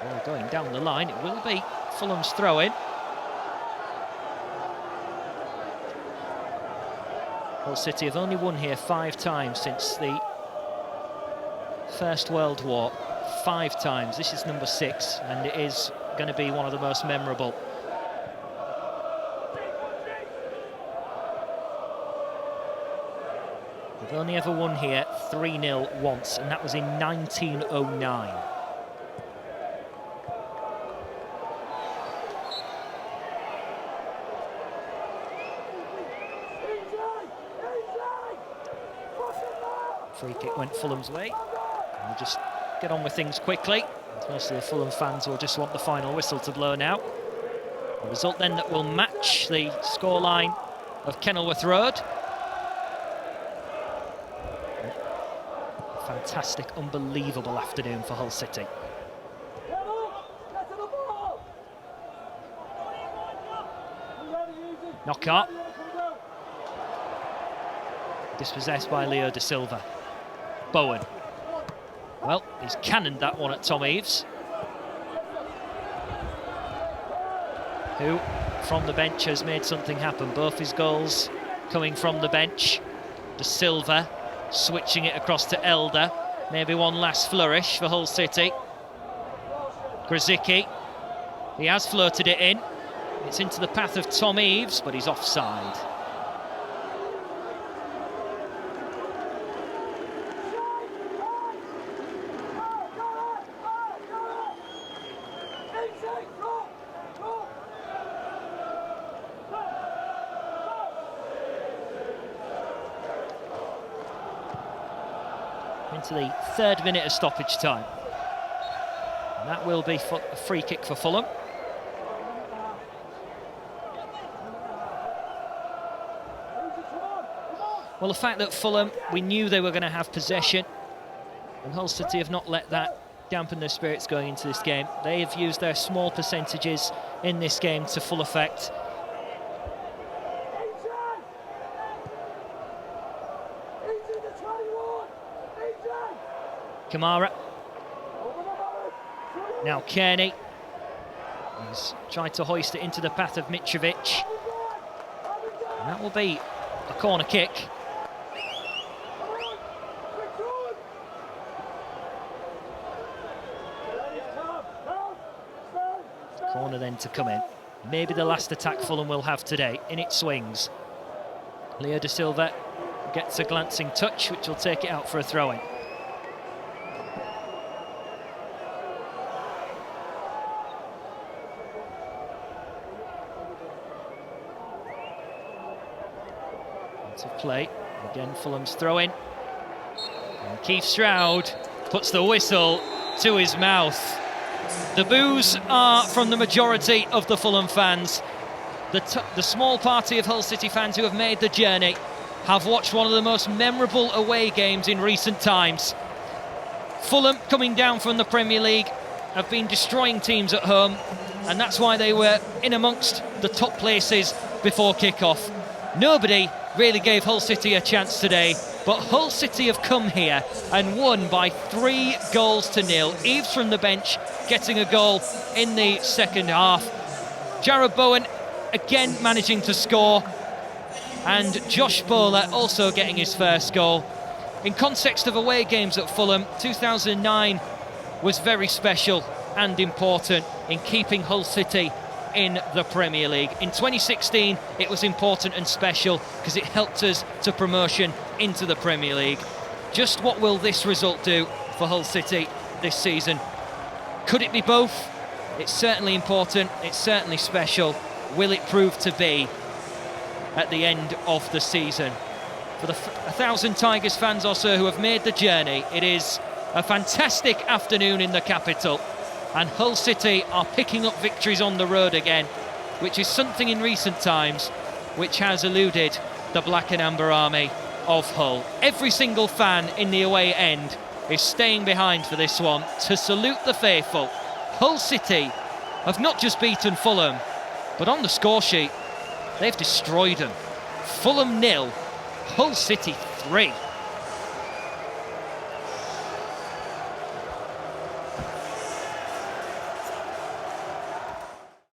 Oh, going down the line, it will be Fulham's throw-in. Hull City have only won here 5 times since the First World War. 5 times. This is number 6, and it is going to be one of the most memorable. They've only ever won here 3-0 once, and that was in 1909. Free kick went Fulham's way. And we'll just get on with things quickly. Most of the Fulham fans will just want the final whistle to blow now. A result then that will match the scoreline of Kenilworth Road. Fantastic, unbelievable afternoon for Hull City. Knockout. Dispossessed by Leo Da Silva. Bowen. Well, he's cannoned that one at Tom Eaves, who, from the bench, has made something happen. Both his goals coming from the bench. Da Silva switching it across to Elder. Maybe one last flourish for Hull City. Grzycki. He has floated it in. It's into the path of Tom Eaves, but he's offside. Into the 3rd minute of stoppage time. And that will be a free kick for Fulham. Well, the fact that Fulham, we knew they were going to have possession, and Hull City have not let that dampen their spirits going into this game. They have used their small percentages in this game to full effect. Kamara. Now Kearney. He's tried to hoist it into the path of Mitrovic. And that will be a corner kick. Corner then to come in. Maybe the last attack Fulham will have today. In it swings. Leo Da Silva gets a glancing touch, which will take it out for a throw-in. Bit of play. Again, Fulham's throw-in. And Keith Stroud puts the whistle to his mouth. The boos are from the majority of the Fulham fans. The small party of Hull City fans who have made the journey have watched one of the most memorable away games in recent times. Fulham, coming down from the Premier League, have been destroying teams at home, and that's why they were in amongst the top places before kick-off. Nobody really gave Hull City a chance today, but Hull City have come here and won by 3 goals to 0. Eves from the bench getting a goal in the second half. Jarrod Bowen again managing to score, and Josh Bowler also getting his first goal. In context of away games at Fulham, 2009 was very special and important in keeping Hull City in the Premier League. In 2016, it was important and special because it helped us to promotion into the Premier League. Just what will this result do for Hull City this season? Could it be both? It's certainly important, it's certainly special. Will it prove to be at the end of the season? For the 1,000 Tigers fans or so who have made the journey, it is a fantastic afternoon in the capital, and Hull City are picking up victories on the road again, which is something in recent times which has eluded the Black and Amber Army of Hull. Every single fan in the away end is staying behind for this one to salute the faithful. Hull City have not just beaten Fulham, but on the score sheet, they've destroyed them. Fulham 0, Hull City 3.